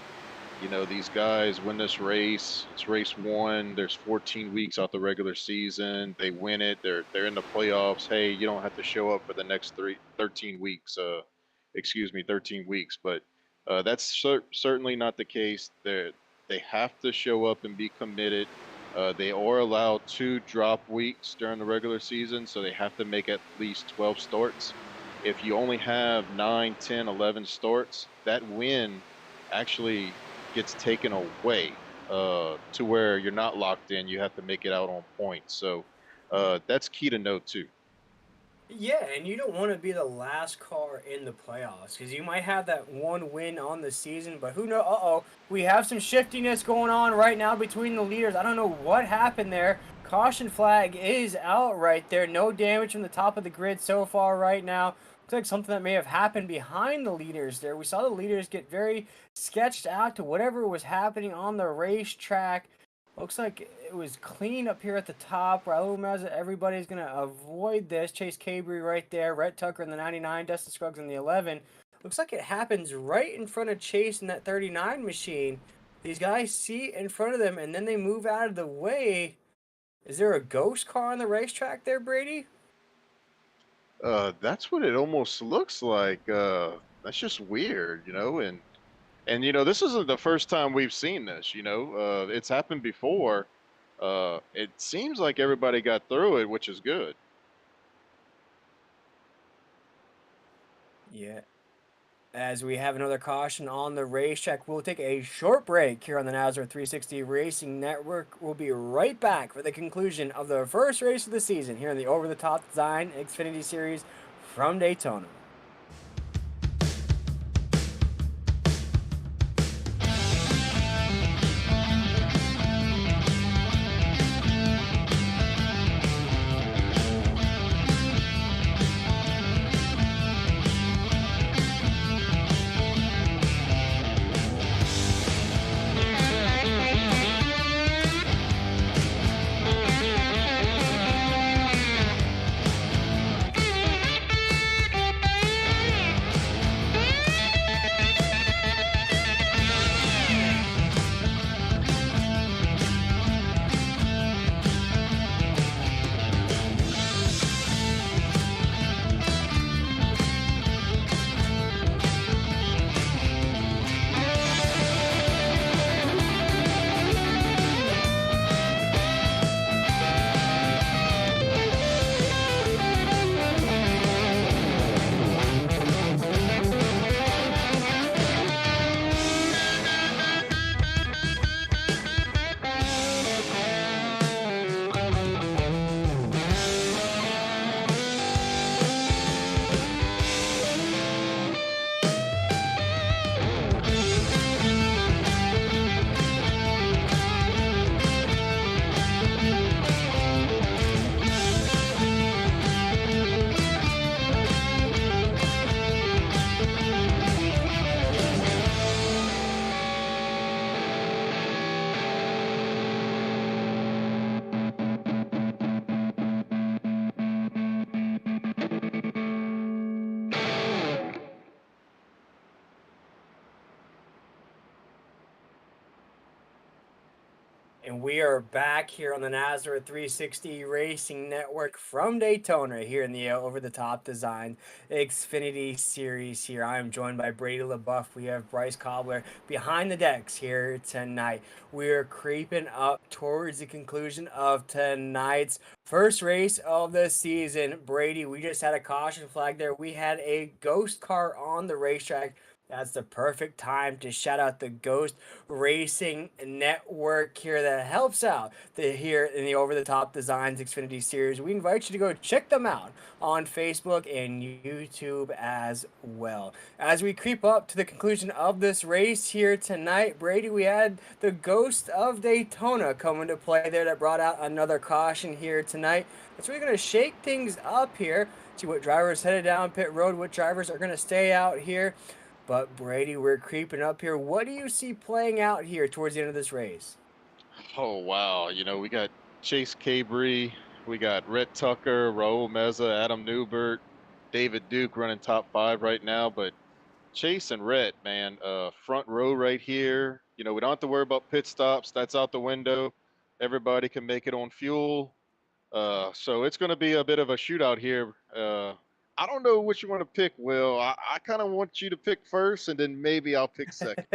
these guys win this race. It's race 1. There's 14 weeks out the regular season. They win it. They're in the playoffs. Hey, you don't have to show up for the next 13 weeks. 13 weeks. But that's certainly not the case. They have to show up and be committed. They are allowed 2 drop weeks during the regular season, so they have to make at least 12 starts. If you only have 9, 10, 11 starts, that win actually gets taken away to where you're not locked in. You have to make it out on points. So that's key to note too. Yeah, and you don't want to be the last car in the playoffs, because you might have that one win on the season, but who knows? Uh-oh, we have some shiftiness going on right now between the leaders. I don't know what happened there. Caution flag is out right there. No damage from the top of the grid so far right now. Looks like something that may have happened behind the leaders there. We saw the leaders get very sketched out to whatever was happening on the racetrack. Looks like it was clean up here at the top. Raul Meza, everybody's going to avoid this. Chase Cabry right there. Rhett Tucker in the 99. Dustin Scruggs in the 11. Looks like it happens right in front of Chase in that 39 machine. These guys see in front of them, and then they move out of the way. Is there a ghost car on the racetrack there, Brady? That's what it almost looks like. That's just weird, and this isn't the first time we've seen this. It's happened before. It seems like everybody got through it, which is good. Yeah. As we have another caution on the racetrack, we'll take a short break here on the NASCAR 360 Racing Network. We'll be right back for the conclusion of the first race of the season here in the Over the Top Design Xfinity Series from Daytona. And we are back here on the NASCAR 360 Racing Network from Daytona here in the Over the Top Design Xfinity Series here. I am joined by Brady LaBeouf. We have Bryce Cobbler behind the decks here tonight. We are creeping up towards the conclusion of tonight's first race of the season. Brady, we just had a caution flag there. We had a ghost car on the racetrack. That's the perfect time to shout out the Ghost Racing Network here that helps out here in the Over the Top Designs Xfinity Series. We invite you to go check them out on Facebook and YouTube as well. As we creep up to the conclusion of this race here tonight, Brady, we had the Ghost of Daytona come into play there that brought out another caution here tonight. It's really going to shake things up here. See what drivers headed down pit road, what drivers are going to stay out here. But Brady, we're creeping up here. What do you see playing out here towards the end of this race? Oh, wow. We got Chase Cabry, we got Rhett Tucker, Raul Meza, Adam Newbert, David Duke running top 5 right now. But Chase and Rhett, man, front row right here. We don't have to worry about pit stops. That's out the window. Everybody can make it on fuel. So it's going to be a bit of a shootout here. I don't know what you want to pick, Will. I kind of want you to pick first, and then maybe I'll pick second.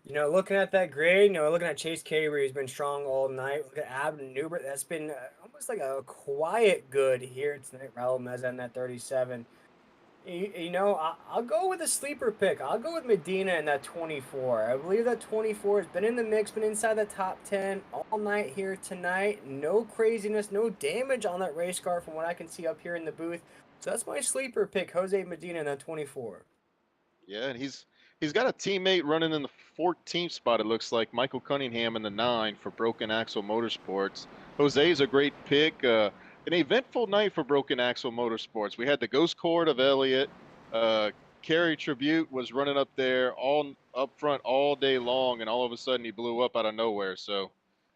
Looking at that grade, looking at Chase Cabry, who's been strong all night. Look at Adam Newbert. That's been almost like a quiet good here tonight. Raul Meza in that 37. I'll go with a sleeper pick. I'll go with Medina in that 24. I believe that 24 has been in the mix, been inside the top 10 all night here tonight. No craziness, no damage on that race car from what I can see up here in the booth. So that's my sleeper pick, Jose Medina in that 24. Yeah, and he's got a teammate running in the 14th spot, it looks like, Michael Cunningham in the 9 for Broken Axle Motorsports. Jose's a great pick. An eventful night for Broken Axle Motorsports. We had the Ghost Court of Elliott. Kerry Tribute was running up there all up front all day long, and all of a sudden he blew up out of nowhere. So,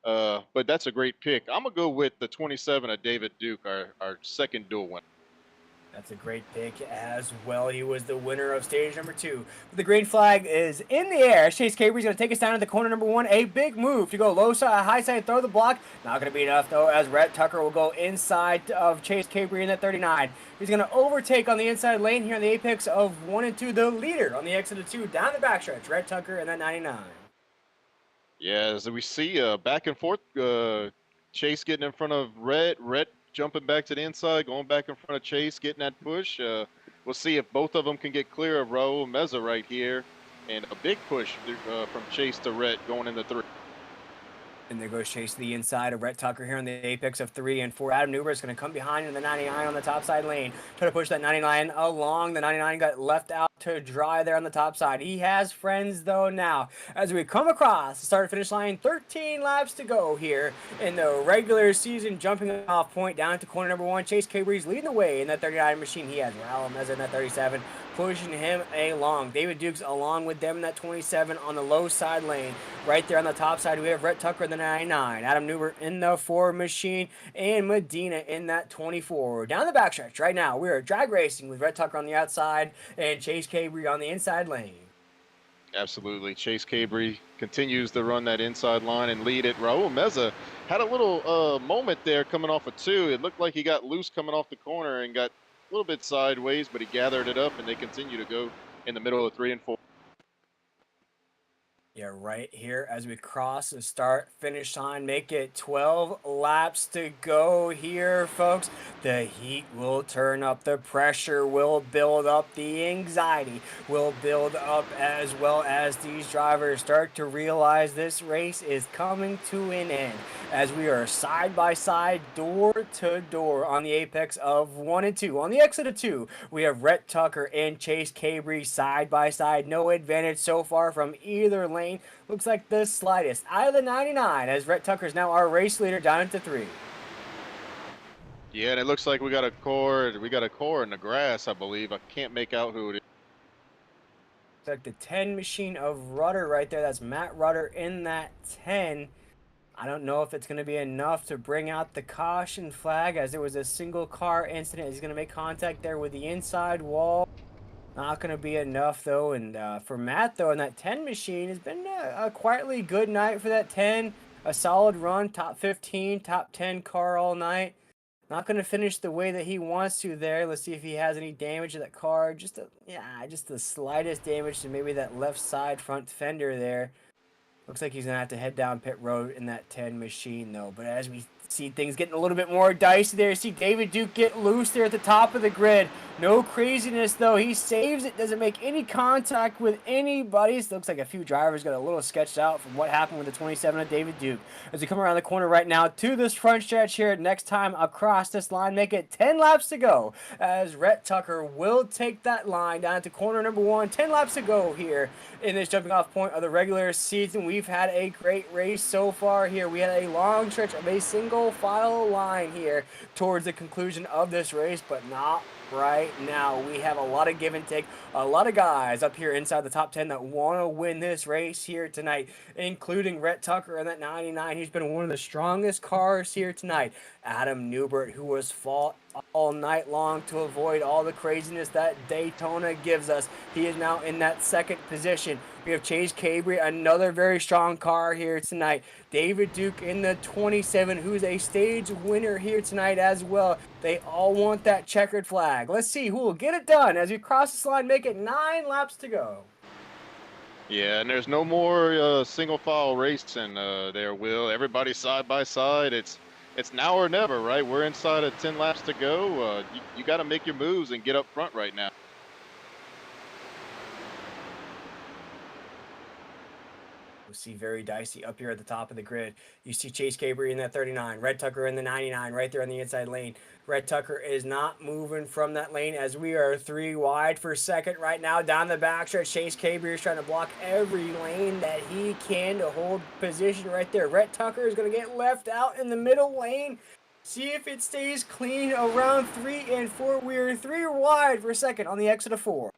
but that's a great pick. I'm going to go with the 27 of David Duke, our second dual winner. That's a great pick as well. He was the winner of stage number 2. The green flag is in the air. Chase Cabry's going to take us down to the corner number 1. A big move to go low side, high side, throw the block. Not going to be enough, though, as Rhett Tucker will go inside of Chase Cabry in that 39. He's going to overtake on the inside lane here in the apex of 1 and 2. The leader on the exit of 2 down the backstretch. Rhett Tucker in that 99. Yeah, as we see back and forth, Chase getting in front of Rhett jumping back to the inside, going back in front of Chase, getting that push. we'll see if both of them can get clear of Raul Meza right here. And a big push from Chase to Rhett going into 3. And there goes Chase to the inside of Rhett Tucker here in the apex of 3 and 4. Adam Newberg is going to come behind in the 99 on the top side lane. Try to push that 99 along. The 99 got left out to dry there on the top side. He has friends, though, now. As we come across the start-finish line, 13 laps to go here in the regular season. Jumping off point down to corner number 1. Chase Cabree's leading the way in that 39 machine. He has Raul Meza in that 37. Pushing him along. David Dukes along with them in that 27 on the low side lane. Right there on the top side, we have Rhett Tucker in the 99, Adam Newberg in the 4 machine, and Medina in that 24. Down the backstretch right now, we are drag racing with Rhett Tucker on the outside and Chase Cabree on the inside lane. Absolutely. Chase Cabree continues to run that inside line and lead it. Raul Meza had a little moment there coming off of 2. It looked like he got loose coming off the corner and got a little bit sideways, but he gathered it up, and they continue to go in the middle of 3 and 4. Yeah, right here as we cross the start-finish line, make it 12 laps to go here, folks. The heat will turn up, the pressure will build up, the anxiety will build up, as well as these drivers start to realize this race is coming to an end, as we are side by side, door to door on the apex of 1 and 2. On the exit of 2, we have Rhett Tucker and Chase Cabree side by side. No advantage so far from either lane. Looks like the slightest out of the 99, as Rhett Tucker is now our race leader down into 3. Yeah, and it looks like we got a core in the grass, I believe. I can't make out who it is. Looks like the 10 machine of Rudder right there. That's Matt Rudder in that 10. I don't know if it's going to be enough to bring out the caution flag, as there was a single car incident. He's going to make contact there with the inside wall. Not going to be enough, though. And for Matt, though, in that 10 machine, has been a quietly good night for that 10. A solid run, top 15, top 10 car all night. Not going to finish the way that he wants to there. Let's see if he has any damage to that car. Just the slightest damage to maybe that left side front fender there. Looks like he's going to have to head down pit road in that 10 machine, though. But as we see things getting a little bit more dicey there, see David Duke get loose there at the top of the grid. No craziness, though. He saves it, doesn't make any contact with anybody. So looks like a few drivers got a little sketched out from what happened with the 27 of David Duke. As we come around the corner right now to this front stretch here, next time across this line, make it 10 laps to go, as Rhett Tucker will take that line down to corner number 1. 10 laps to go here in this jumping off point of the regular season. We've had a great race so far here. We had a long stretch of a single file line here towards the conclusion of this race, but not right now. We have a lot of give and take, a lot of guys up here inside the top 10 that want to win this race here tonight, including Rhett Tucker in that 99. He's been one of the strongest cars here tonight. Adam Newberg, who was fought all night long to avoid all the craziness that Daytona gives us. He is now in that second position. We have Chase Cabree, another very strong car here tonight. David Duke in the 27, who's a stage winner here tonight as well. They all want that checkered flag. Let's see who will get it done as we cross this line, make it 9 laps to go. Yeah, and there's no more single file racing there, Will. Everybody's side by side. It's now or never, right? We're inside of 10 laps to go. You got to make your moves and get up front right now. We'll see very dicey up here at the top of the grid. You see Chase Cabree in that 39, Rhett Tucker in the 99 right there on the inside lane. Rhett Tucker is not moving from that lane as we are 3 wide for second right now. Down the backstretch, Chase Cabree is trying to block every lane that he can to hold position right there. Rhett Tucker is going to get left out in the middle lane. See if it stays clean around 3 and 4. We are 3 wide for second on the exit of 4.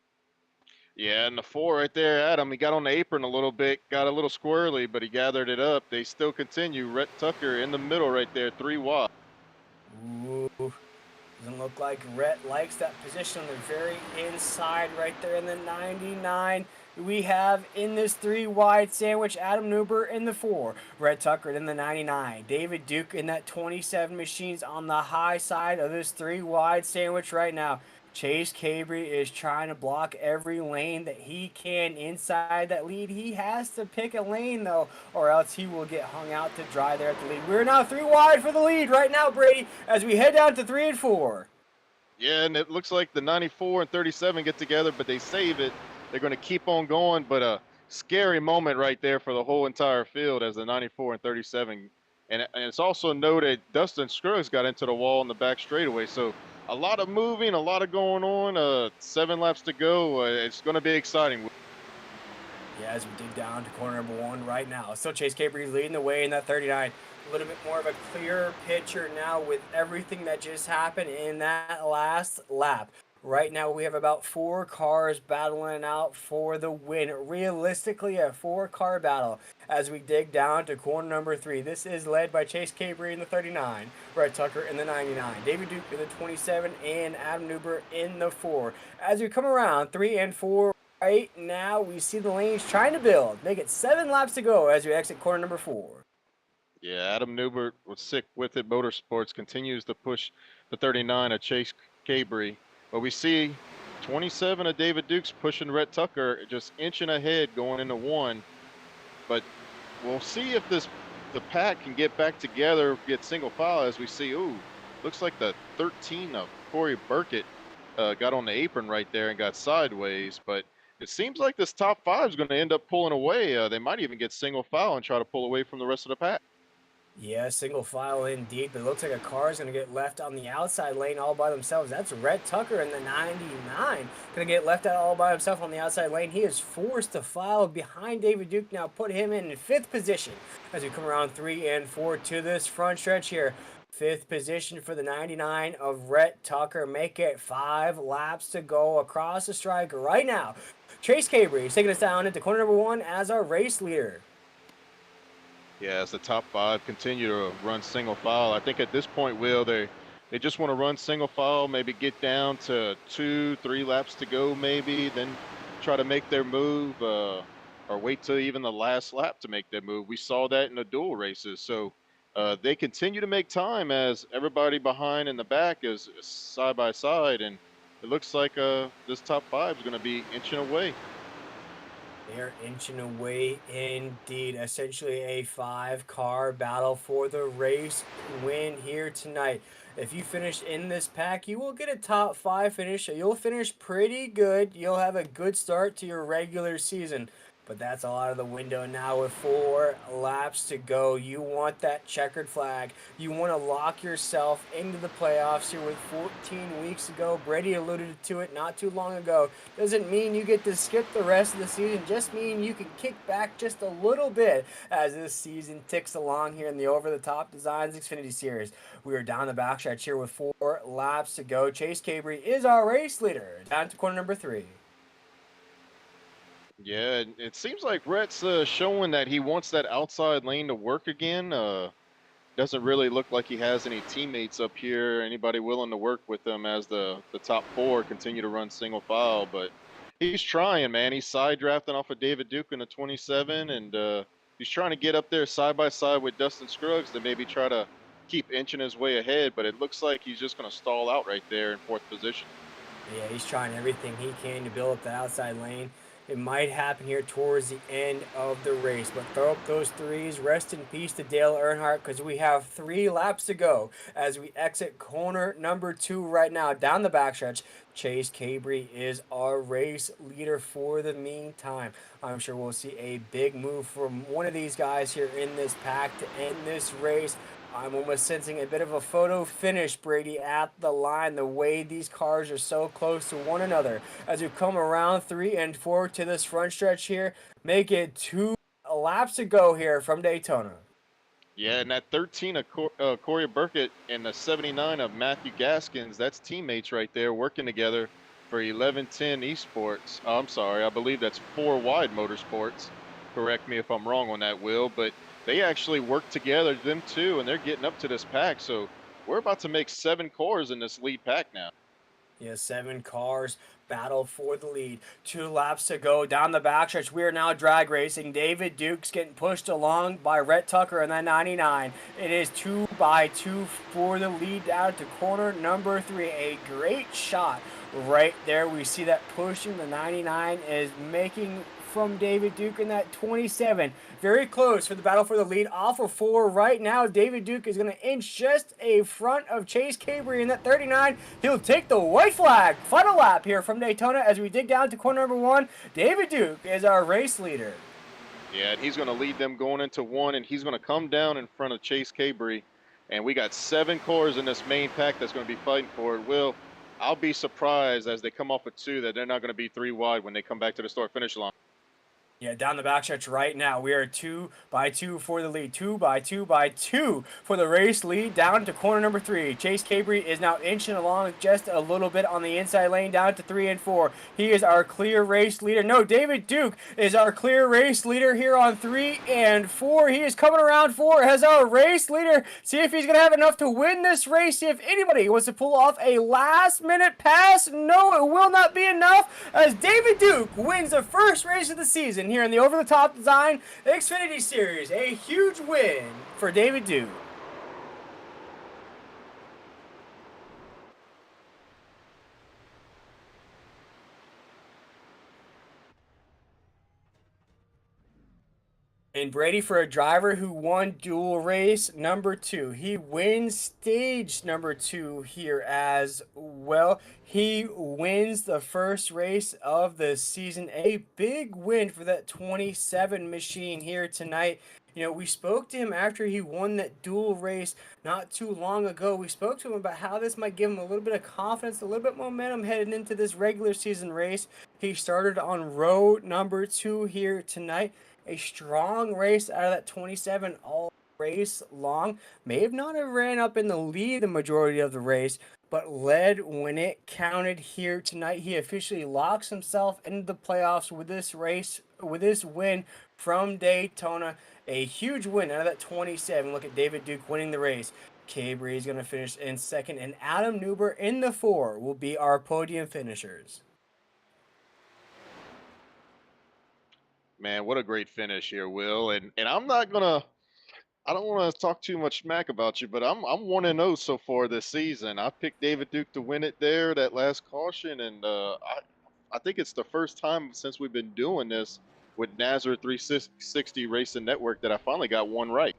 Yeah, and the 4 right there, Adam, he got on the apron a little bit, got a little squirrely, but he gathered it up. They still continue. Rhett Tucker in the middle right there, 3 wide. Ooh, doesn't look like Rhett likes that position on the very inside right there in the 99. We have in this 3 wide sandwich, Adam Newberg in the 4, Rhett Tucker in the 99, David Duke in that 27 machines on the high side of this 3 wide sandwich right now. Chase Cabree is trying to block every lane that he can inside that lead. He has to pick a lane, though, or else he will get hung out to dry there at the lead. We're now 3 wide for the lead right now, Brady, as we head down to 3 and 4. Yeah, and it looks like the 94 and 37 get together, but they save it. They're going to keep on going, but a scary moment right there for the whole entire field as the 94 and 37. And it's also noted Dustin Scruggs got into the wall in the back straightaway. So a lot of moving, a lot of going on. 7 laps to go. It's going to be exciting. Yeah, as we dig down to corner number 1 right now. Still Chase Cabre leading the way in that 39. A little bit more of a clearer picture now with everything that just happened in that last lap. Right now we have about 4 cars battling out for the win. Realistically, a 4-car battle as we dig down to corner number 3. This is led by Chase Cabre in the 39, Brett Tucker in the 99, David Duke in the 27, and Adam Newber in the 4. As we come around 3 and 4, right now we see the lanes trying to build. Make it 7 laps to go as we exit corner number 4. Yeah, Adam Newbert was sick with it. Motorsports continues to push the 39 of Chase Cabre. But we see 27 of David Dukes pushing Rhett Tucker, just inching ahead going into 1. But we'll see if the pack can get back together, get single file as we see, looks like the 13 of Corey Burkett got on the apron right there and got sideways. But it seems like this top 5 is going to end up pulling away. They might even get single file and try to pull away from the rest of the pack. Yeah, single file indeed, but it looks like a car is going to get left on the outside lane all by themselves. That's Rhett Tucker in the 99. Going to get left out all by himself on the outside lane. He is forced to file behind David Duke now, put him in 5th position as we come around 3 and 4 to this front stretch here. 5th position for the 99 of Rhett Tucker. Make it 5 laps to go across the strike right now. Chase Cabre is taking us down into corner number 1 as our race leader. Yeah, as the top 5 continue to run single file, I think at this point, Will, they just want to run single file, maybe get down to 2-3 laps to go, maybe, then try to make their move, or wait till even the last lap to make their move. We saw that in the dual races. So they continue to make time as everybody behind in the back is side by side, and it looks like this top 5 is going to be inching away. They're inching away indeed. Essentially a 5-car battle for the race win here tonight. If you finish in this pack, you will get a top 5 finish. So you'll finish pretty good. You'll have a good start to your regular season. But that's all out of the window now with 4 laps to go. You want that checkered flag. You want to lock yourself into the playoffs here with 14 weeks to go. Brady alluded to it not too long ago. Doesn't mean you get to skip the rest of the season. Just mean you can kick back just a little bit as this season ticks along here in the over-the-top Designs Xfinity Series. We are down the backstretch here with 4 laps to go. Chase Cabre is our race leader. Down to corner number 3. Yeah, it seems like Rhett's showing that he wants that outside lane to work again. Doesn't really look like he has any teammates up here, anybody willing to work with him as the top 4 continue to run single file. But he's trying, man. He's side drafting off of David Duke in the 27, and he's trying to get up there side by side with Dustin Scruggs to maybe try to keep inching his way ahead. But it looks like he's just going to stall out right there in 4th position. Yeah, he's trying everything he can to build up the outside lane. It might happen here towards the end of the race, but throw up those 3s. Rest in peace to Dale Earnhardt because we have 3 laps to go as we exit corner number 2 right now. Down the backstretch, Chase Cabre is our race leader for the meantime. I'm sure we'll see a big move from one of these guys here in this pack to end this race. I'm almost sensing a bit of a photo finish, Brady, at the line, the way these cars are so close to one another. As we come around 3 and 4 to this front stretch here, make it 2 laps to go here from Daytona. Yeah, and that 13 of Corey Burkett and the 79 of Matthew Gaskins, that's teammates right there working together for 1110 Esports. Oh, I'm sorry, I believe that's 4 Wide Motorsports. Correct me if I'm wrong on that, Will, but they actually work together, them two, and they're getting up to this pack. So we're about to make 7 cars in this lead pack now. Yeah, 7 cars battle for the lead. 2 laps to go down the backstretch. We are now drag racing. David Duke's getting pushed along by Rhett Tucker in that 99. It is 2 by 2 for the lead down to corner number 3. A great shot right there. We see that pushing the 99 is making from David Duke in that 27. Very close for the battle for the lead off of 4 right now. David Duke is going to inch just a front of Chase Cabry in that 39. He'll take the white flag. Final lap here from Daytona as we dig down to corner number 1. David Duke is our race leader. Yeah, and he's going to lead them going into 1, and he's going to come down in front of Chase Cabry. And we got 7 cars in this main pack that's going to be fighting for it. Will, I'll be surprised as they come off of 2 that they're not going to be 3 wide when they come back to the start-finish line. Yeah, down the backstretch right now. We are 2 by 2 for the lead. 2 by 2 by 2 for the race lead down to corner number 3. Chase Cabry is now inching along just a little bit on the inside lane down to 3 and 4. He is our clear race leader. No, David Duke is our clear race leader here on 3 and 4. He is coming around 4 as our race leader. See if he's going to have enough to win this race. See if anybody wants to pull off a last-minute pass. No, it will not be enough as David Duke wins the first race of the season here in the over-the-top design Xfinity Series. A huge win for David Duke. And Brady, for a driver who won dual race number 2, he wins stage number 2 here as well. He wins the first race of the season. A big win for that 27 machine here tonight. You know, we spoke to him after he won that dual race not too long ago. We spoke to him about how this might give him a little bit of confidence, a little bit momentum headed into this regular season race. He started on row number 2 here tonight. A strong race out of that 27 all race long. May have not have ran up in the lead the majority of the race, but led when it counted here tonight. He officially locks himself into the playoffs with this race, with this win from Daytona. A huge win out of that 27. Look at David Duke winning the race. Cabry is going to finish in 2nd, and Adam Neuber in the 4 will be our podium finishers. Man, what a great finish here, Will. And I'm not gonna I don't want to talk too much smack about you, but I'm 1-0 so far this season. I picked David Duke to win it there, that last caution, and I think it's the first time since we've been doing this with Nazareth 360 Racing Network that I finally got one right.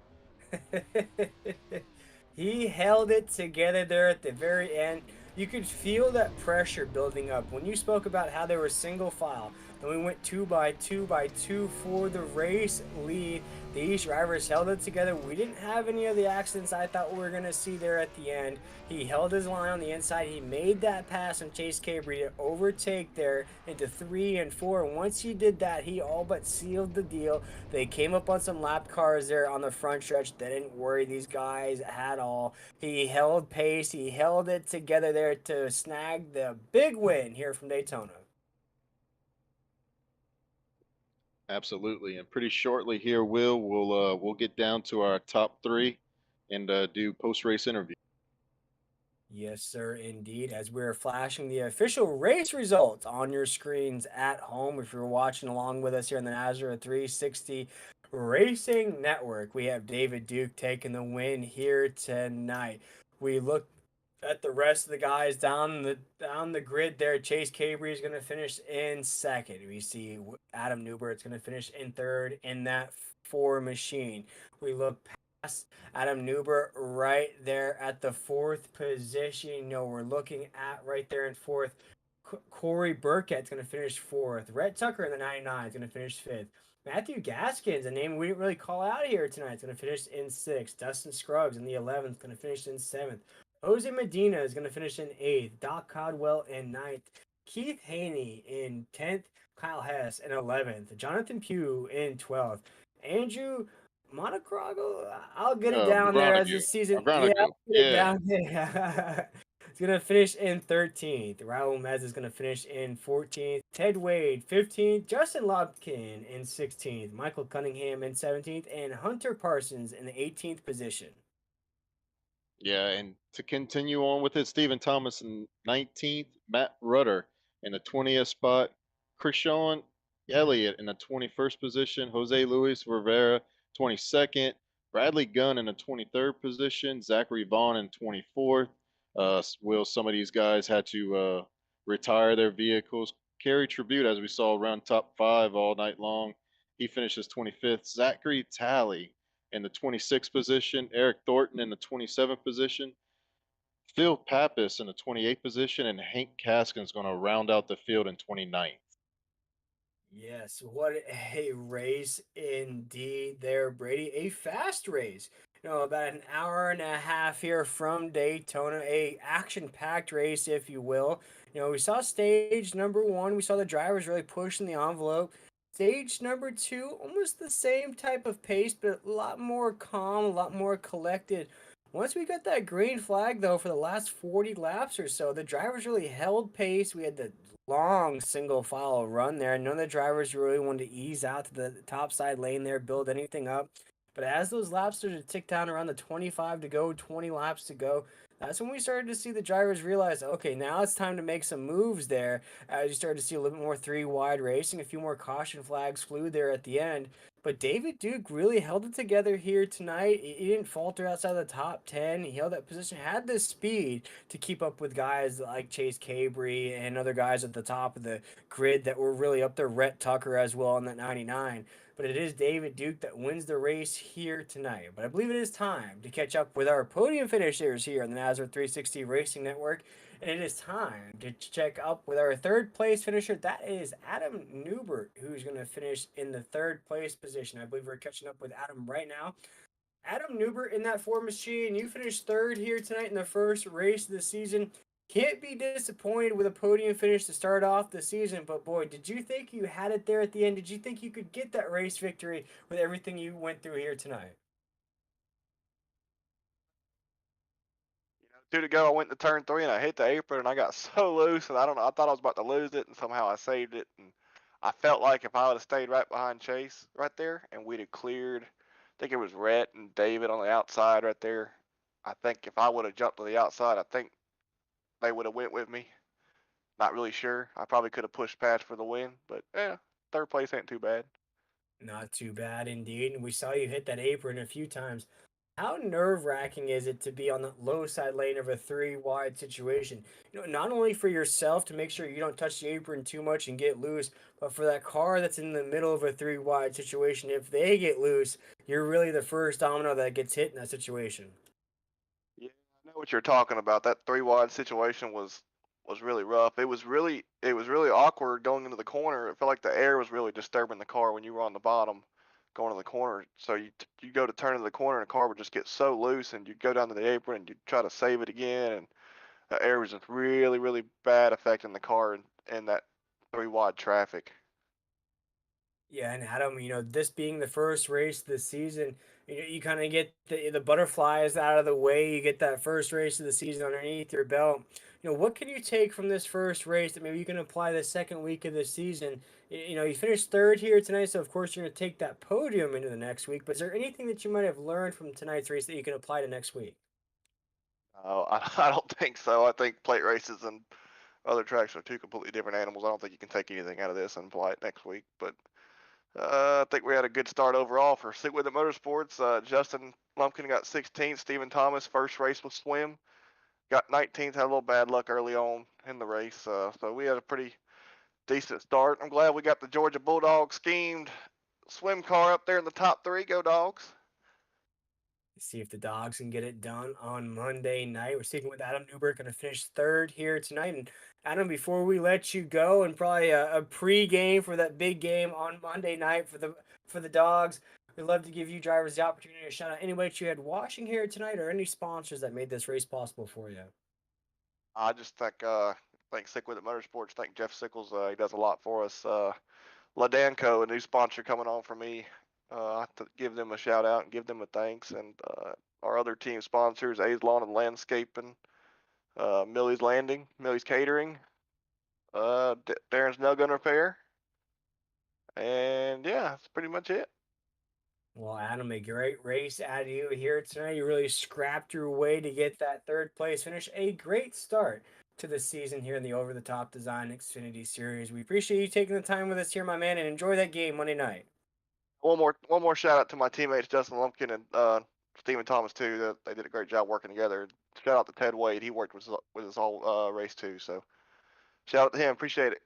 He held it together there at the very end. You could feel that pressure building up when you spoke about how they were single file. Then we went 2 by 2 by 2 for the race lead. These drivers held it together. We didn't have any of the accidents I thought we were going to see there at the end. He held his line on the inside. He made that pass on Chase Cabry to overtake there into 3 and 4. And once he did that, he all but sealed the deal. They came up on some lap cars there on the front stretch. They didn't worry these guys at all. He held pace. He held it together there to snag the big win here from Daytona. Absolutely, and pretty shortly here, we'll get down to our top 3 and do post-race interview. Yes, sir, indeed. As we're flashing the official race results on your screens at home, if you're watching along with us here on the Nazareth 360 Racing Network, we have David Duke taking the win here tonight. We look at the rest of the guys down the grid there. Chase Cabry is going to finish in 2nd. We see Adam Neuber is going to finish in 3rd in that 4 machine. We look past Adam Neuber right there at the 4th position. You know, we're looking at right there in 4th. Corey Burkett's going to finish 4th. Rhett Tucker in the 99 is going to finish 5th. Matthew Gaskins, a name we didn't really call out here tonight, is going to finish in 6th. Dustin Scruggs in the 11th, going to finish in 7th. Jose Medina is going to finish in 8th. Doc Codwell in 9th. Keith Haney in 10th. Kyle Hess in 11th. Jonathan Pugh in 12th. Andrew Monocrogo, I'll get it down there as the season. Yeah, I'll get it down there. It's going to finish in 13th. Raul Mez is going to finish in 14th. Ted Wade, 15th. Justin Lobkin in 16th. Michael Cunningham in 17th. And Hunter Parsons in the 18th position. Yeah, and to continue on with it, Stephen Thomas in 19th, Matt Rudder in the 20th spot, Krishan Elliott in the 21st position, Jose Luis Rivera 22nd, Bradley Gunn in the 23rd position, Zachary Vaughn in 24th. Will some of these guys had to retire their vehicles? Kerry Tribute, as we saw, run top 5 all night long. He finishes 25th. Zachary Talley in the 26th position. Eric Thornton in the 27th position. Phil Pappas in the 28th position. And Hank Caskin's going to round out the field in 29th. Yes, what a race indeed there, Brady. A fast race. About an hour and a half here from Daytona. A action-packed race, if you will. We saw stage number one. We saw the drivers really pushing the envelope. Stage number two, almost the same type of pace, but a lot more calm, a lot more collected. Once we got that green flag, though, for the last 40 laps or so, the drivers really held pace. We had the long single file run there. None of the drivers really wanted to ease out to the top side lane there, build anything up. But as those laps started to tick down around the 25 to go, 20 laps to go, that's when we started to see the drivers realize, okay, now it's time to make some moves there. As you started to see a little bit more three wide racing, a few more caution flags flew there at the end. But David Duke really held it together here tonight. He didn't falter outside the top 10. He held that position, had the speed to keep up with guys like Chase Cabry and other guys at the top of the grid that were really up there. Rhett Tucker as well in that 99. But it is David Duke that wins the race here tonight. But I believe it is time to catch up with our podium finishers here on the NASCAR 360 Racing Network. And it is time to check up with our third place finisher. That is Adam Newbert, who's going to finish in the third place position. I believe we're catching up with Adam right now. Adam Newbert in that Ford machine, you finished third here tonight in the first race of the season. Can't be disappointed with a podium finish to start off the season, but boy, did you think you had it there at the end? Did you think you could get that race victory with everything you went through here tonight? Two to go, I went to turn 3 and I hit the apron and I got so loose and I don't know. I thought I was about to lose it and somehow I saved it. And I felt like if I would have stayed right behind Chase right there and we'd have cleared, I think it was Rhett and David on the outside right there. I think if I would have jumped to the outside, I think they would have went with me. Not really sure. I probably could have pushed past for the win, but yeah, third place ain't too bad. Not too bad indeed. And we saw you hit that apron a few times. How nerve-wracking is it to be on the low side lane of a three-wide situation? Not only for yourself to make sure you don't touch the apron too much and get loose, but for that car that's in the middle of a three-wide situation, if they get loose, you're really the first domino that gets hit in that situation. Yeah, I know what you're talking about. That 3 wide situation was really rough. It was really awkward going into the corner. It felt like the air was really disturbing the car when you were on the bottom going to the corner. So you go to turn into the corner and the car would just get so loose and you go down to the apron and you try to save it again and the air was just really bad affecting the car in that 3 wide traffic. Yeah, and Adam, this being the first race of the season, you kind of get the butterflies out of the way. You get that first race of the season underneath your belt. What can you take from this first race that maybe you can apply the second week of the season? You finished third here tonight, so of course you're going to take that podium into the next week. But is there anything that you might have learned from tonight's race that you can apply to next week? I don't think so. I think plate races and other tracks are two completely different animals. I don't think you can take anything out of this and apply it next week. But I think we had a good start overall for Stick With It Motorsports. Justin Lumpkin got 16th. Stephen Thomas, first race with Swim, got 19th. Had a little bad luck early on in the race. So we had a pretty decent start. I'm glad we got the Georgia Bulldog schemed swim car up there in the top 3. Go Dogs. See if the Dogs can get it done on Monday night. We're speaking with Adam Newberg, going to finish third here tonight. And Adam, before we let you go, and probably a pre-game for that big game on Monday night for the Dogs, we'd love to give you drivers the opportunity to shout out anybody that you had watching here tonight or any sponsors that made this race possible for you. I just thank Stick With It Motorsports. Thank Jeff Sickles. He does a lot for us. Ladanco, a new sponsor coming on for me. I have to give them a shout out and give them a thanks. And our other team sponsors, A's Lawn and Landscaping, Millie's Landing, Millie's Catering, Darren's Nail Gun Repair. And yeah, that's pretty much it. Well, Adam, a great race out of you here tonight. You really scrapped your way to get that third place finish. A great start to the season here in the Over the Top Design Xfinity Series. We appreciate you taking the time with us here, my man, and enjoy that game Monday night. One more shout out to my teammates Justin Lumpkin and Stephen Thomas too. They did a great job working together. Shout out to Ted Wade. He worked with us all race too. So shout out to him. Appreciate it.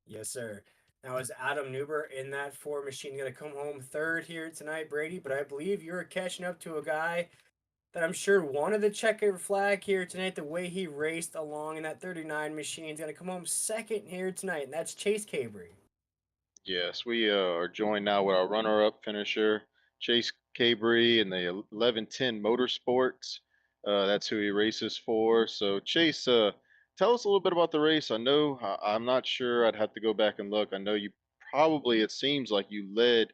Yes, sir. Now, is Adam Newber in that Ford machine going to come home third here tonight, Brady? But I believe you're catching up to a guy that I'm sure wanted the checkered flag here tonight. The way he raced along in that 39 machine is going to come home second here tonight, and that's Chase Cabry. Yes, we are joined now with our runner-up finisher, Chase Cabry, in the 1110 Motorsports. That's who he races for. So, Chase, tell us a little bit about the race. I'm not sure. I'd have to go back and look. I know you probably, it seems like you led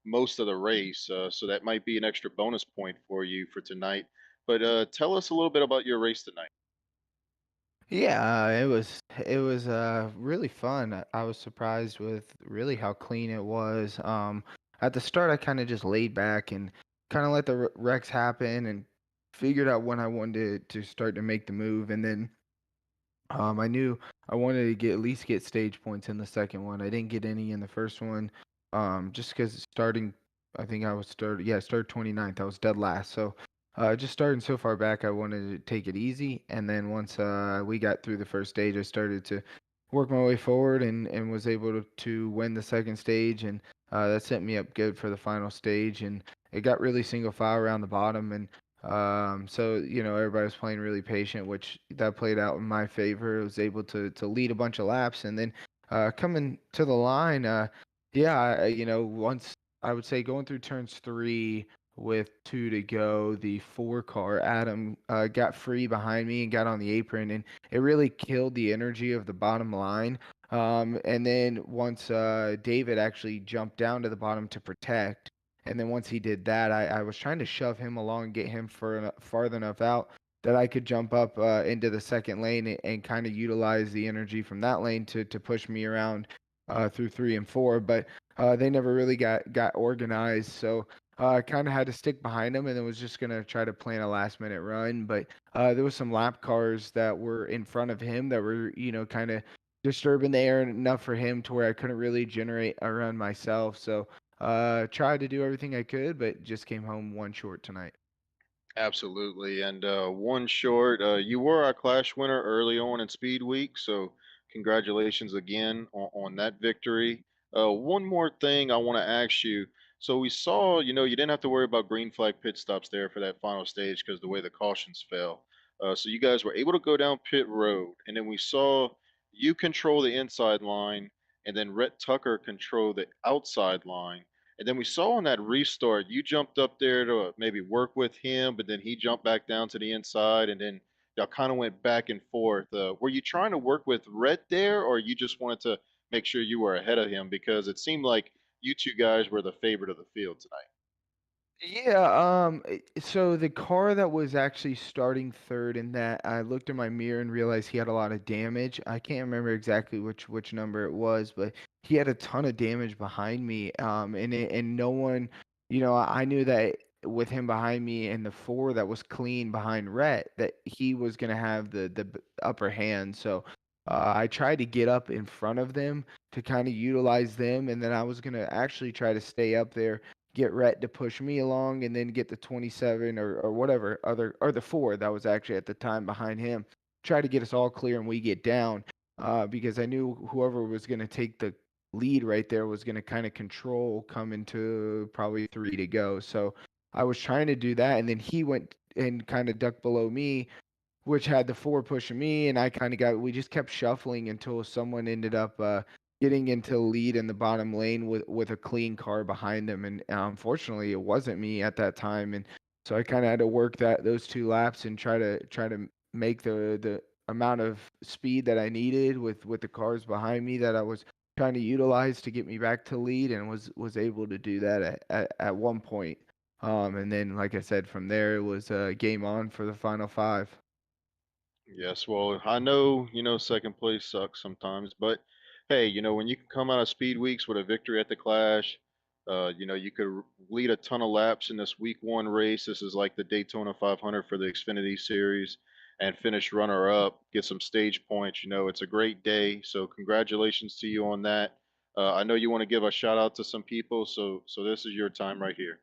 most of the race, so that might be an extra bonus point for you for tonight. But tell us a little bit about your race tonight. Yeah, it was really fun. I was surprised with really how clean it was. At the start, I kind of just laid back and kind of let the wrecks happen and figured out when I wanted to start to make the move, and then I knew I wanted to get at least get stage points in the second one. I didn't get any in the first one, just because starting, I think I was started, yeah, I started 29th. I was dead last. So, just starting so far back, I wanted to take it easy. And then once we got through the first stage, I started to work my way forward and was able to win the second stage. And that set me up good for the final stage. And it got really single file around the bottom. And so everybody was playing really patient, which that played out in my favor. I was able to lead a bunch of laps, and then coming to the line, yeah, once I would say going through turns three with two to go, the four car Adam got free behind me and got on the apron, and it really killed the energy of the bottom line. And then once David actually jumped down to the bottom to protect. And then once he did that, I was trying to shove him along, get him farther enough out that I could jump up into the second lane and kind of utilize the energy from that lane to push me around through three and four. But they never really got organized, so I kind of had to stick behind him, and then was just gonna try to plan a last minute run. But there was some lap cars that were in front of him that were kind of disturbing the air enough for him to where I couldn't really generate a run myself. So tried to do everything I could, but just came home one short tonight. Absolutely. And one short, you were our Clash winner early on in Speed Week, so congratulations again on that victory. One more thing I want to ask you. So we saw, you didn't have to worry about green flag pit stops there for that final stage because the way the cautions fell. So you guys were able to go down pit road, and then we saw you control the inside line, and then Rhett Tucker control the outside line. And then we saw on that restart, you jumped up there to maybe work with him, but then he jumped back down to the inside, and then y'all kind of went back and forth. Were you trying to work with Rhett there, or you just wanted to make sure you were ahead of him? Because it seemed like you two guys were the favorite of the field tonight. Yeah, so the car that was actually starting third in that, I looked in my mirror and realized he had a lot of damage. I can't remember exactly which number it was, but he had a ton of damage behind me. And no one, I knew that with him behind me and the four that was clean behind Rhett, that he was gonna have the upper hand. So I tried to get up in front of them to kind of utilize them, and then I was gonna actually try to stay up there, get Rhett to push me along, and then get the 27 or whatever other, or the four that was actually at the time behind him. Try to get us all clear and we get down, because I knew whoever was going to take the lead right there was going to kind of control coming to probably three to go. So I was trying to do that, and then he went and kind of ducked below me, which had the four pushing me, and I kind of we just kept shuffling until someone ended up getting into the lead in the bottom lane with a clean car behind them. And unfortunately, it wasn't me at that time, and so I kind of had to work those two laps and try to make the amount of speed that I needed with the cars behind me that I was trying to utilize to get me back to lead, and was able to do that at one point. And then, like I said, from there it was game on for the final five. Yes, well, I know, second place sucks sometimes, but hey, when you can come out of speed weeks with a victory at the Clash, you could lead a ton of laps in this week one race. This is like the Daytona 500 for the Xfinity series, and finish runner up, get some stage points. It's a great day. So congratulations to you on that. I know you want to give a shout out to some people, so this is your time right here.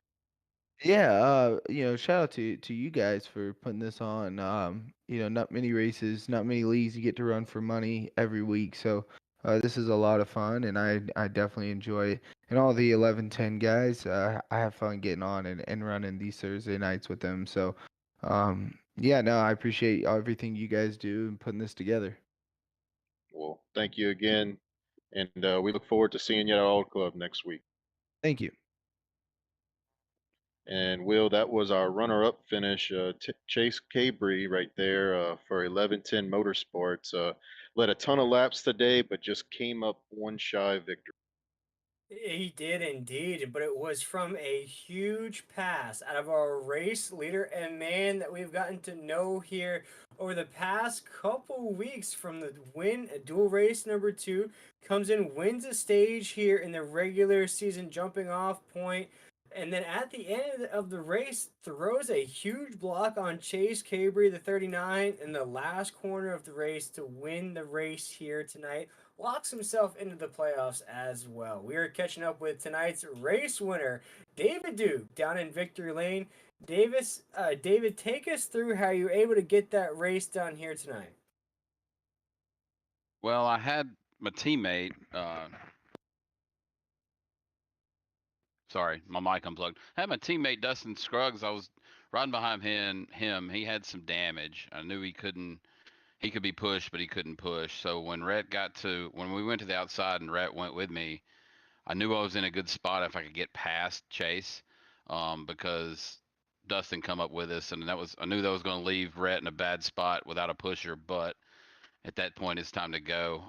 Yeah, shout out to you guys for putting this on. Not many races, not many leagues you get to run for money every week. So, This is a lot of fun, and I definitely enjoy it. And all the 11-10 guys, I have fun getting on and running these Thursday nights with them. So, yeah, no, I appreciate everything you guys do and putting this together. Well, thank you again, and we look forward to seeing you at our old club next week. Thank you. And Will, that was our runner-up finish, Chase Cabry right there for 1110 Motorsports. Led a ton of laps today, but just came up one shy of victory. He did indeed, but it was from a huge pass out of our race leader and man that we've gotten to know here over the past couple weeks from the win dual race number 2 comes in, wins a stage here in the regular season jumping off point, and then at the end of the race throws a huge block on Chase Cabry, the 39, in the last corner of the race to win the race here tonight. Locks himself into the playoffs as well. We are catching up with tonight's race winner, David Duke, down in Victory Lane. David, take us through how you were able to get that race done here tonight. Well, I had my teammate. Sorry, my mic unplugged. I had my teammate Dustin Scruggs. I was riding behind him. He had some damage. I knew he couldn't. He could be pushed, but he couldn't push. So when we went to the outside and Rhett went with me, I knew I was in a good spot if I could get past Chase, because Dustin come up with us, and I knew that was going to leave Rhett in a bad spot without a pusher. But at that point, it's time to go.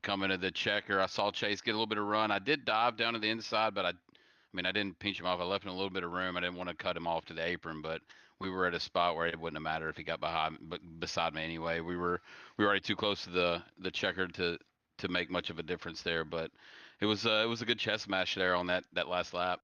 Coming to the checker, I saw Chase get a little bit of run. I did dive down to the inside, but I mean, I didn't pinch him off. I left him a little bit of room. I didn't want to cut him off to the apron, but we were at a spot where it wouldn't have mattered if he got beside me anyway. We were already too close to the checker to make much of a difference there, but it was a good chess match there on that last lap.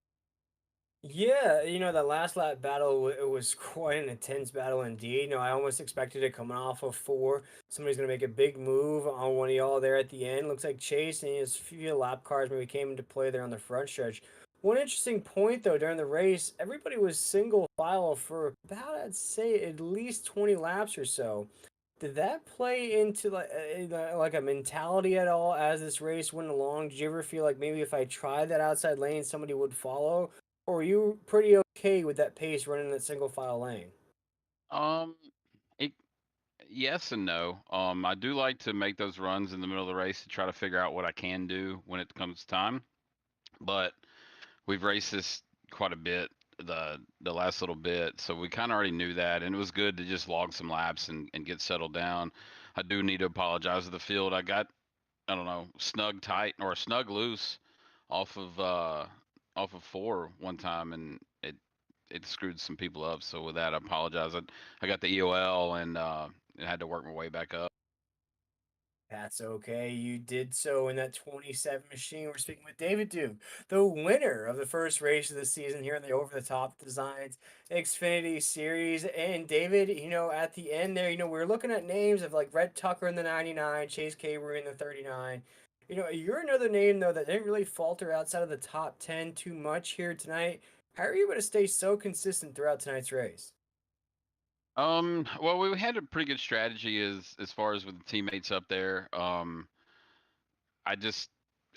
Yeah, that last lap battle, it was quite an intense battle indeed. I almost expected it coming off of 4. Somebody's going to make a big move on one of y'all there at the end. Looks like Chase and his few lap cars maybe came into play there on the front stretch. One interesting point, though, during the race, everybody was single file for about, I'd say, at least 20 laps or so. Did that play into like a mentality at all as this race went along? Did you ever feel like maybe if I tried that outside lane, somebody would follow? Or are you pretty okay with that pace running that single file lane? Um, it Yes and no. I do like to make those runs in the middle of the race to try to figure out what I can do when it comes time, but we've raced this quite a bit the last little bit, so we kind of already knew that, and it was good to just log some laps and get settled down. I do need to apologize to the field. I got, I don't know, snug tight or snug loose off of uh off of 4 one time, and it screwed some people up. So with that, I apologize. I got the EOL and had to work my way back up. That's okay. You did so in that 27 machine. We're speaking with David Duke, the winner of the first race of the season here in the Over the Top Designs Xfinity Series. And David, at the end there, we were looking at names of like Red Tucker in the 99, Chase Cabry in the 39. You're another name, though, that didn't really falter outside of the top 10 too much here tonight. How are you able to stay so consistent throughout tonight's race? Well, we had a pretty good strategy as far as with the teammates up there. I just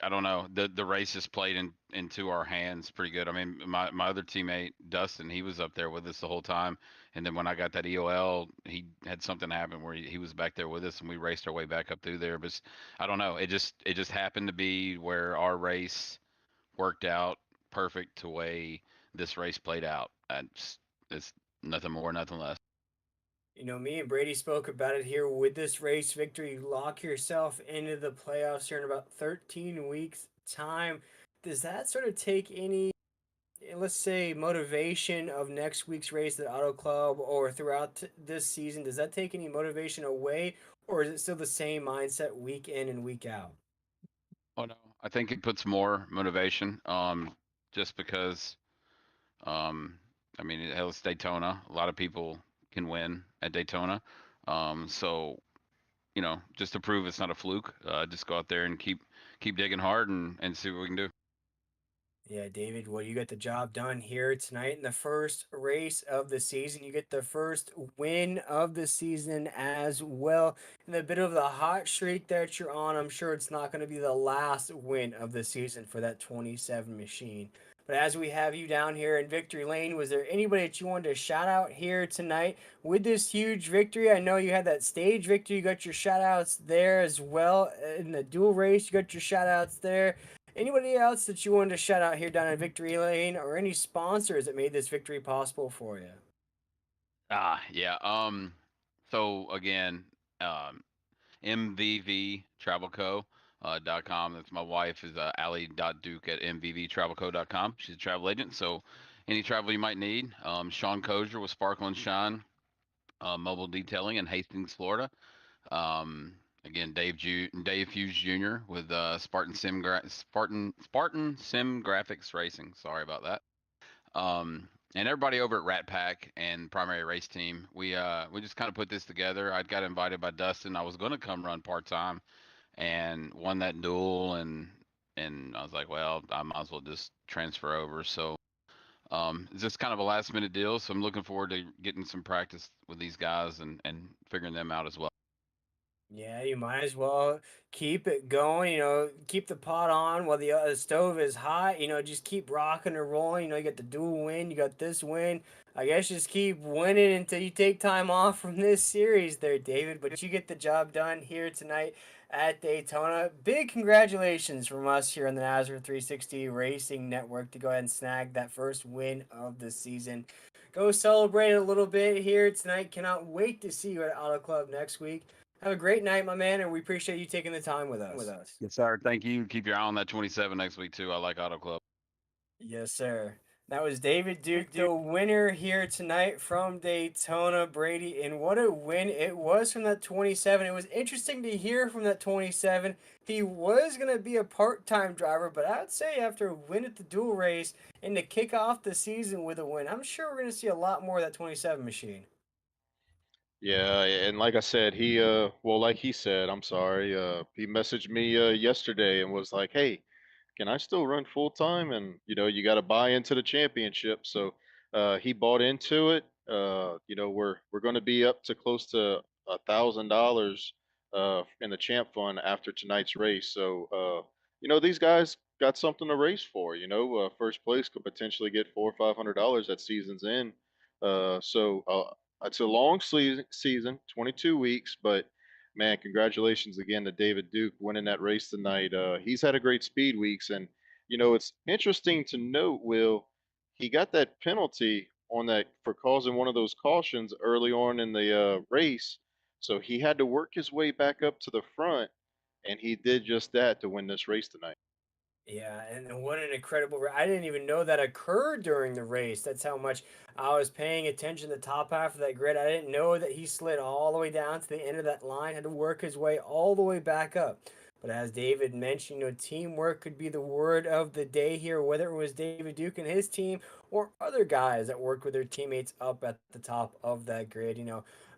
I don't know. The race just played into our hands pretty good. I mean, my other teammate Dustin, he was up there with us the whole time, and then when I got that EOL, he had something happen where he was back there with us, and we raced our way back up through there. But I don't know. It just happened to be where our race worked out perfect to way this race played out. It's nothing more, nothing less. Me and Brady spoke about it here with this race victory. You lock yourself into the playoffs here in about 13 weeks' time. Does that sort of take any, let's say, motivation of next week's race at the Auto Club or throughout this season? Does that take any motivation away, or is it still the same mindset week in and week out? Oh no, I think it puts more motivation. Just because, um, I mean, hell, it's Daytona. A lot of people can win at Daytona. So just to prove it's not a fluke, just go out there and keep digging hard and see what we can do. Yeah, David, well, you get the job done here tonight in the first race of the season. You get the first win of the season as well. And a bit of the hot streak that you're on, I'm sure it's not going to be the last win of the season for that 27 machine. But as we have you down here in victory lane, was there anybody that you wanted to shout out here tonight with this huge victory? I know you had that stage victory. You got your shout outs there as well. In the dual race, you got your shout outs there. Anybody else that you wanted to shout out here down in Victory Lane, or any sponsors that made this victory possible for you? Yeah. So again, MVV Travel Co. .com. That's my wife is Allie.Duke at mvvtravelco.com. She's a travel agent, so any travel you might need. Sean Kozer with Sparkle and Shine Mobile Detailing in Hastings, Florida. Again, Dave Hughes Jr. with Spartan Sim Graphics Racing. Sorry about that. And everybody over at Rat Pack and Primary Race Team, we just kind of put this together. I got invited by Dustin. I was going to come run part time, and won that duel, and I was like, well, I might as well just transfer over. So it's just kind of a last minute deal. So I'm looking forward to getting some practice with these guys and figuring them out as well. Yeah, you might as well keep it going. Keep the pot on while the stove is hot. Just keep rocking and rolling. You get the dual win. You got this win. I guess just keep winning until you take time off from this series there, David. But you get the job done here tonight at Daytona. Big congratulations from us here on the NASCAR 360 Racing Network to go ahead and snag that first win of the season. Go celebrate a little bit here tonight. Cannot wait to see you at Auto Club next week. Have a great night, my man, and we appreciate you taking the time with us. Yes, sir. Thank you. Keep your eye on that 27 next week too. I like Auto Club. Yes, sir. That was David Duke, the winner here tonight from Daytona, Brady. And what a win it was from that 27. It was interesting to hear from that 27. He was going to be a part-time driver, but I'd say after a win at the dual race and to kick off the season with a win, I'm sure we're going to see a lot more of that 27 machine. Yeah, and like I said, like he said, I'm sorry, he messaged me yesterday and was like, "Hey, can I still run full time?" And you got to buy into the championship. So he bought into it. We're going to be up to close to $1,000 in the champ fund after tonight's race. So these guys got something to race for. First place could potentially get $400 or $500 at season's end. It's a long season, 22 weeks, but man, congratulations again to David Duke winning that race tonight. He's had a great speed weeks, and it's interesting to note, Will, he got that penalty on that for causing one of those cautions early on in the race, so he had to work his way back up to the front, and he did just that to win this race tonight. Yeah, and what an incredible I didn't even know that occurred during the race. That's how much I was paying attention to the top half of that grid. I didn't know that he slid all the way down to the end of that line, had to work his way all the way back up. But as David mentioned, teamwork could be the word of the day here, whether it was David Duke and his team or other guys that worked with their teammates up at the top of that grid.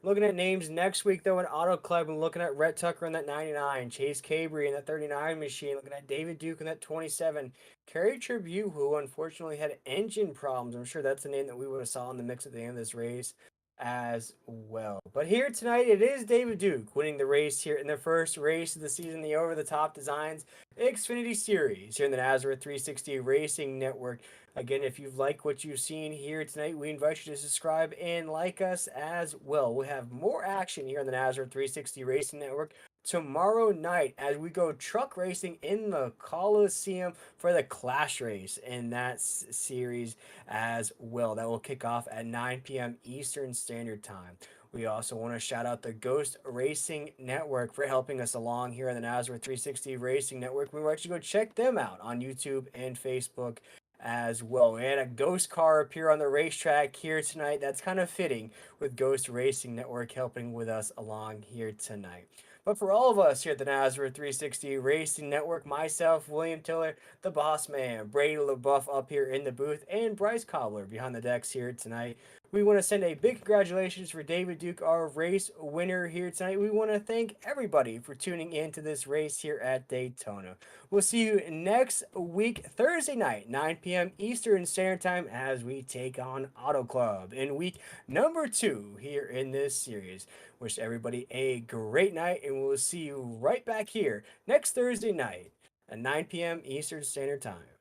Looking at names next week, though, in Auto Club, and looking at Rhett Tucker in that 99, Chase Cabry in that 39 machine, looking at David Duke in that 27, Kerry Tribute, who unfortunately had engine problems. I'm sure that's the name that we would have saw in the mix at the end of this race as well. But here tonight, it is David Duke winning the race here in the first race of the season, the Over the Top Designs Xfinity Series here in the Nazareth 360 Racing Network. Again, if you like what you've seen here tonight, we invite you to subscribe and like us as well. We have more action here on the Nazareth 360 Racing Network tomorrow night as we go truck racing in the Coliseum for the Clash Race in that series as well. That will kick off at 9 p.m. Eastern Standard Time. We also want to shout out the Ghost Racing Network for helping us along here on the Nazareth 360 Racing Network. We want you to go check them out on YouTube and Facebook as well. We had a ghost car appear on the racetrack here tonight. That's kind of fitting with Ghost Racing Network helping with us along here tonight. But for all of us here at the Nazareth 360 Racing Network, myself, William Tiller, the boss man, Brady LaBeouf up here in the booth, and Bryce Cobbler behind the decks here tonight, We want to send a big congratulations for David Duke, our race winner here tonight. We want to thank everybody for tuning in to this race here at Daytona. We'll see you next week, Thursday night, 9 p.m. Eastern Standard Time, as we take on Auto Club in week number 2 here in this series. Wish everybody a great night, and we'll see you right back here next Thursday night at 9 p.m. Eastern Standard Time.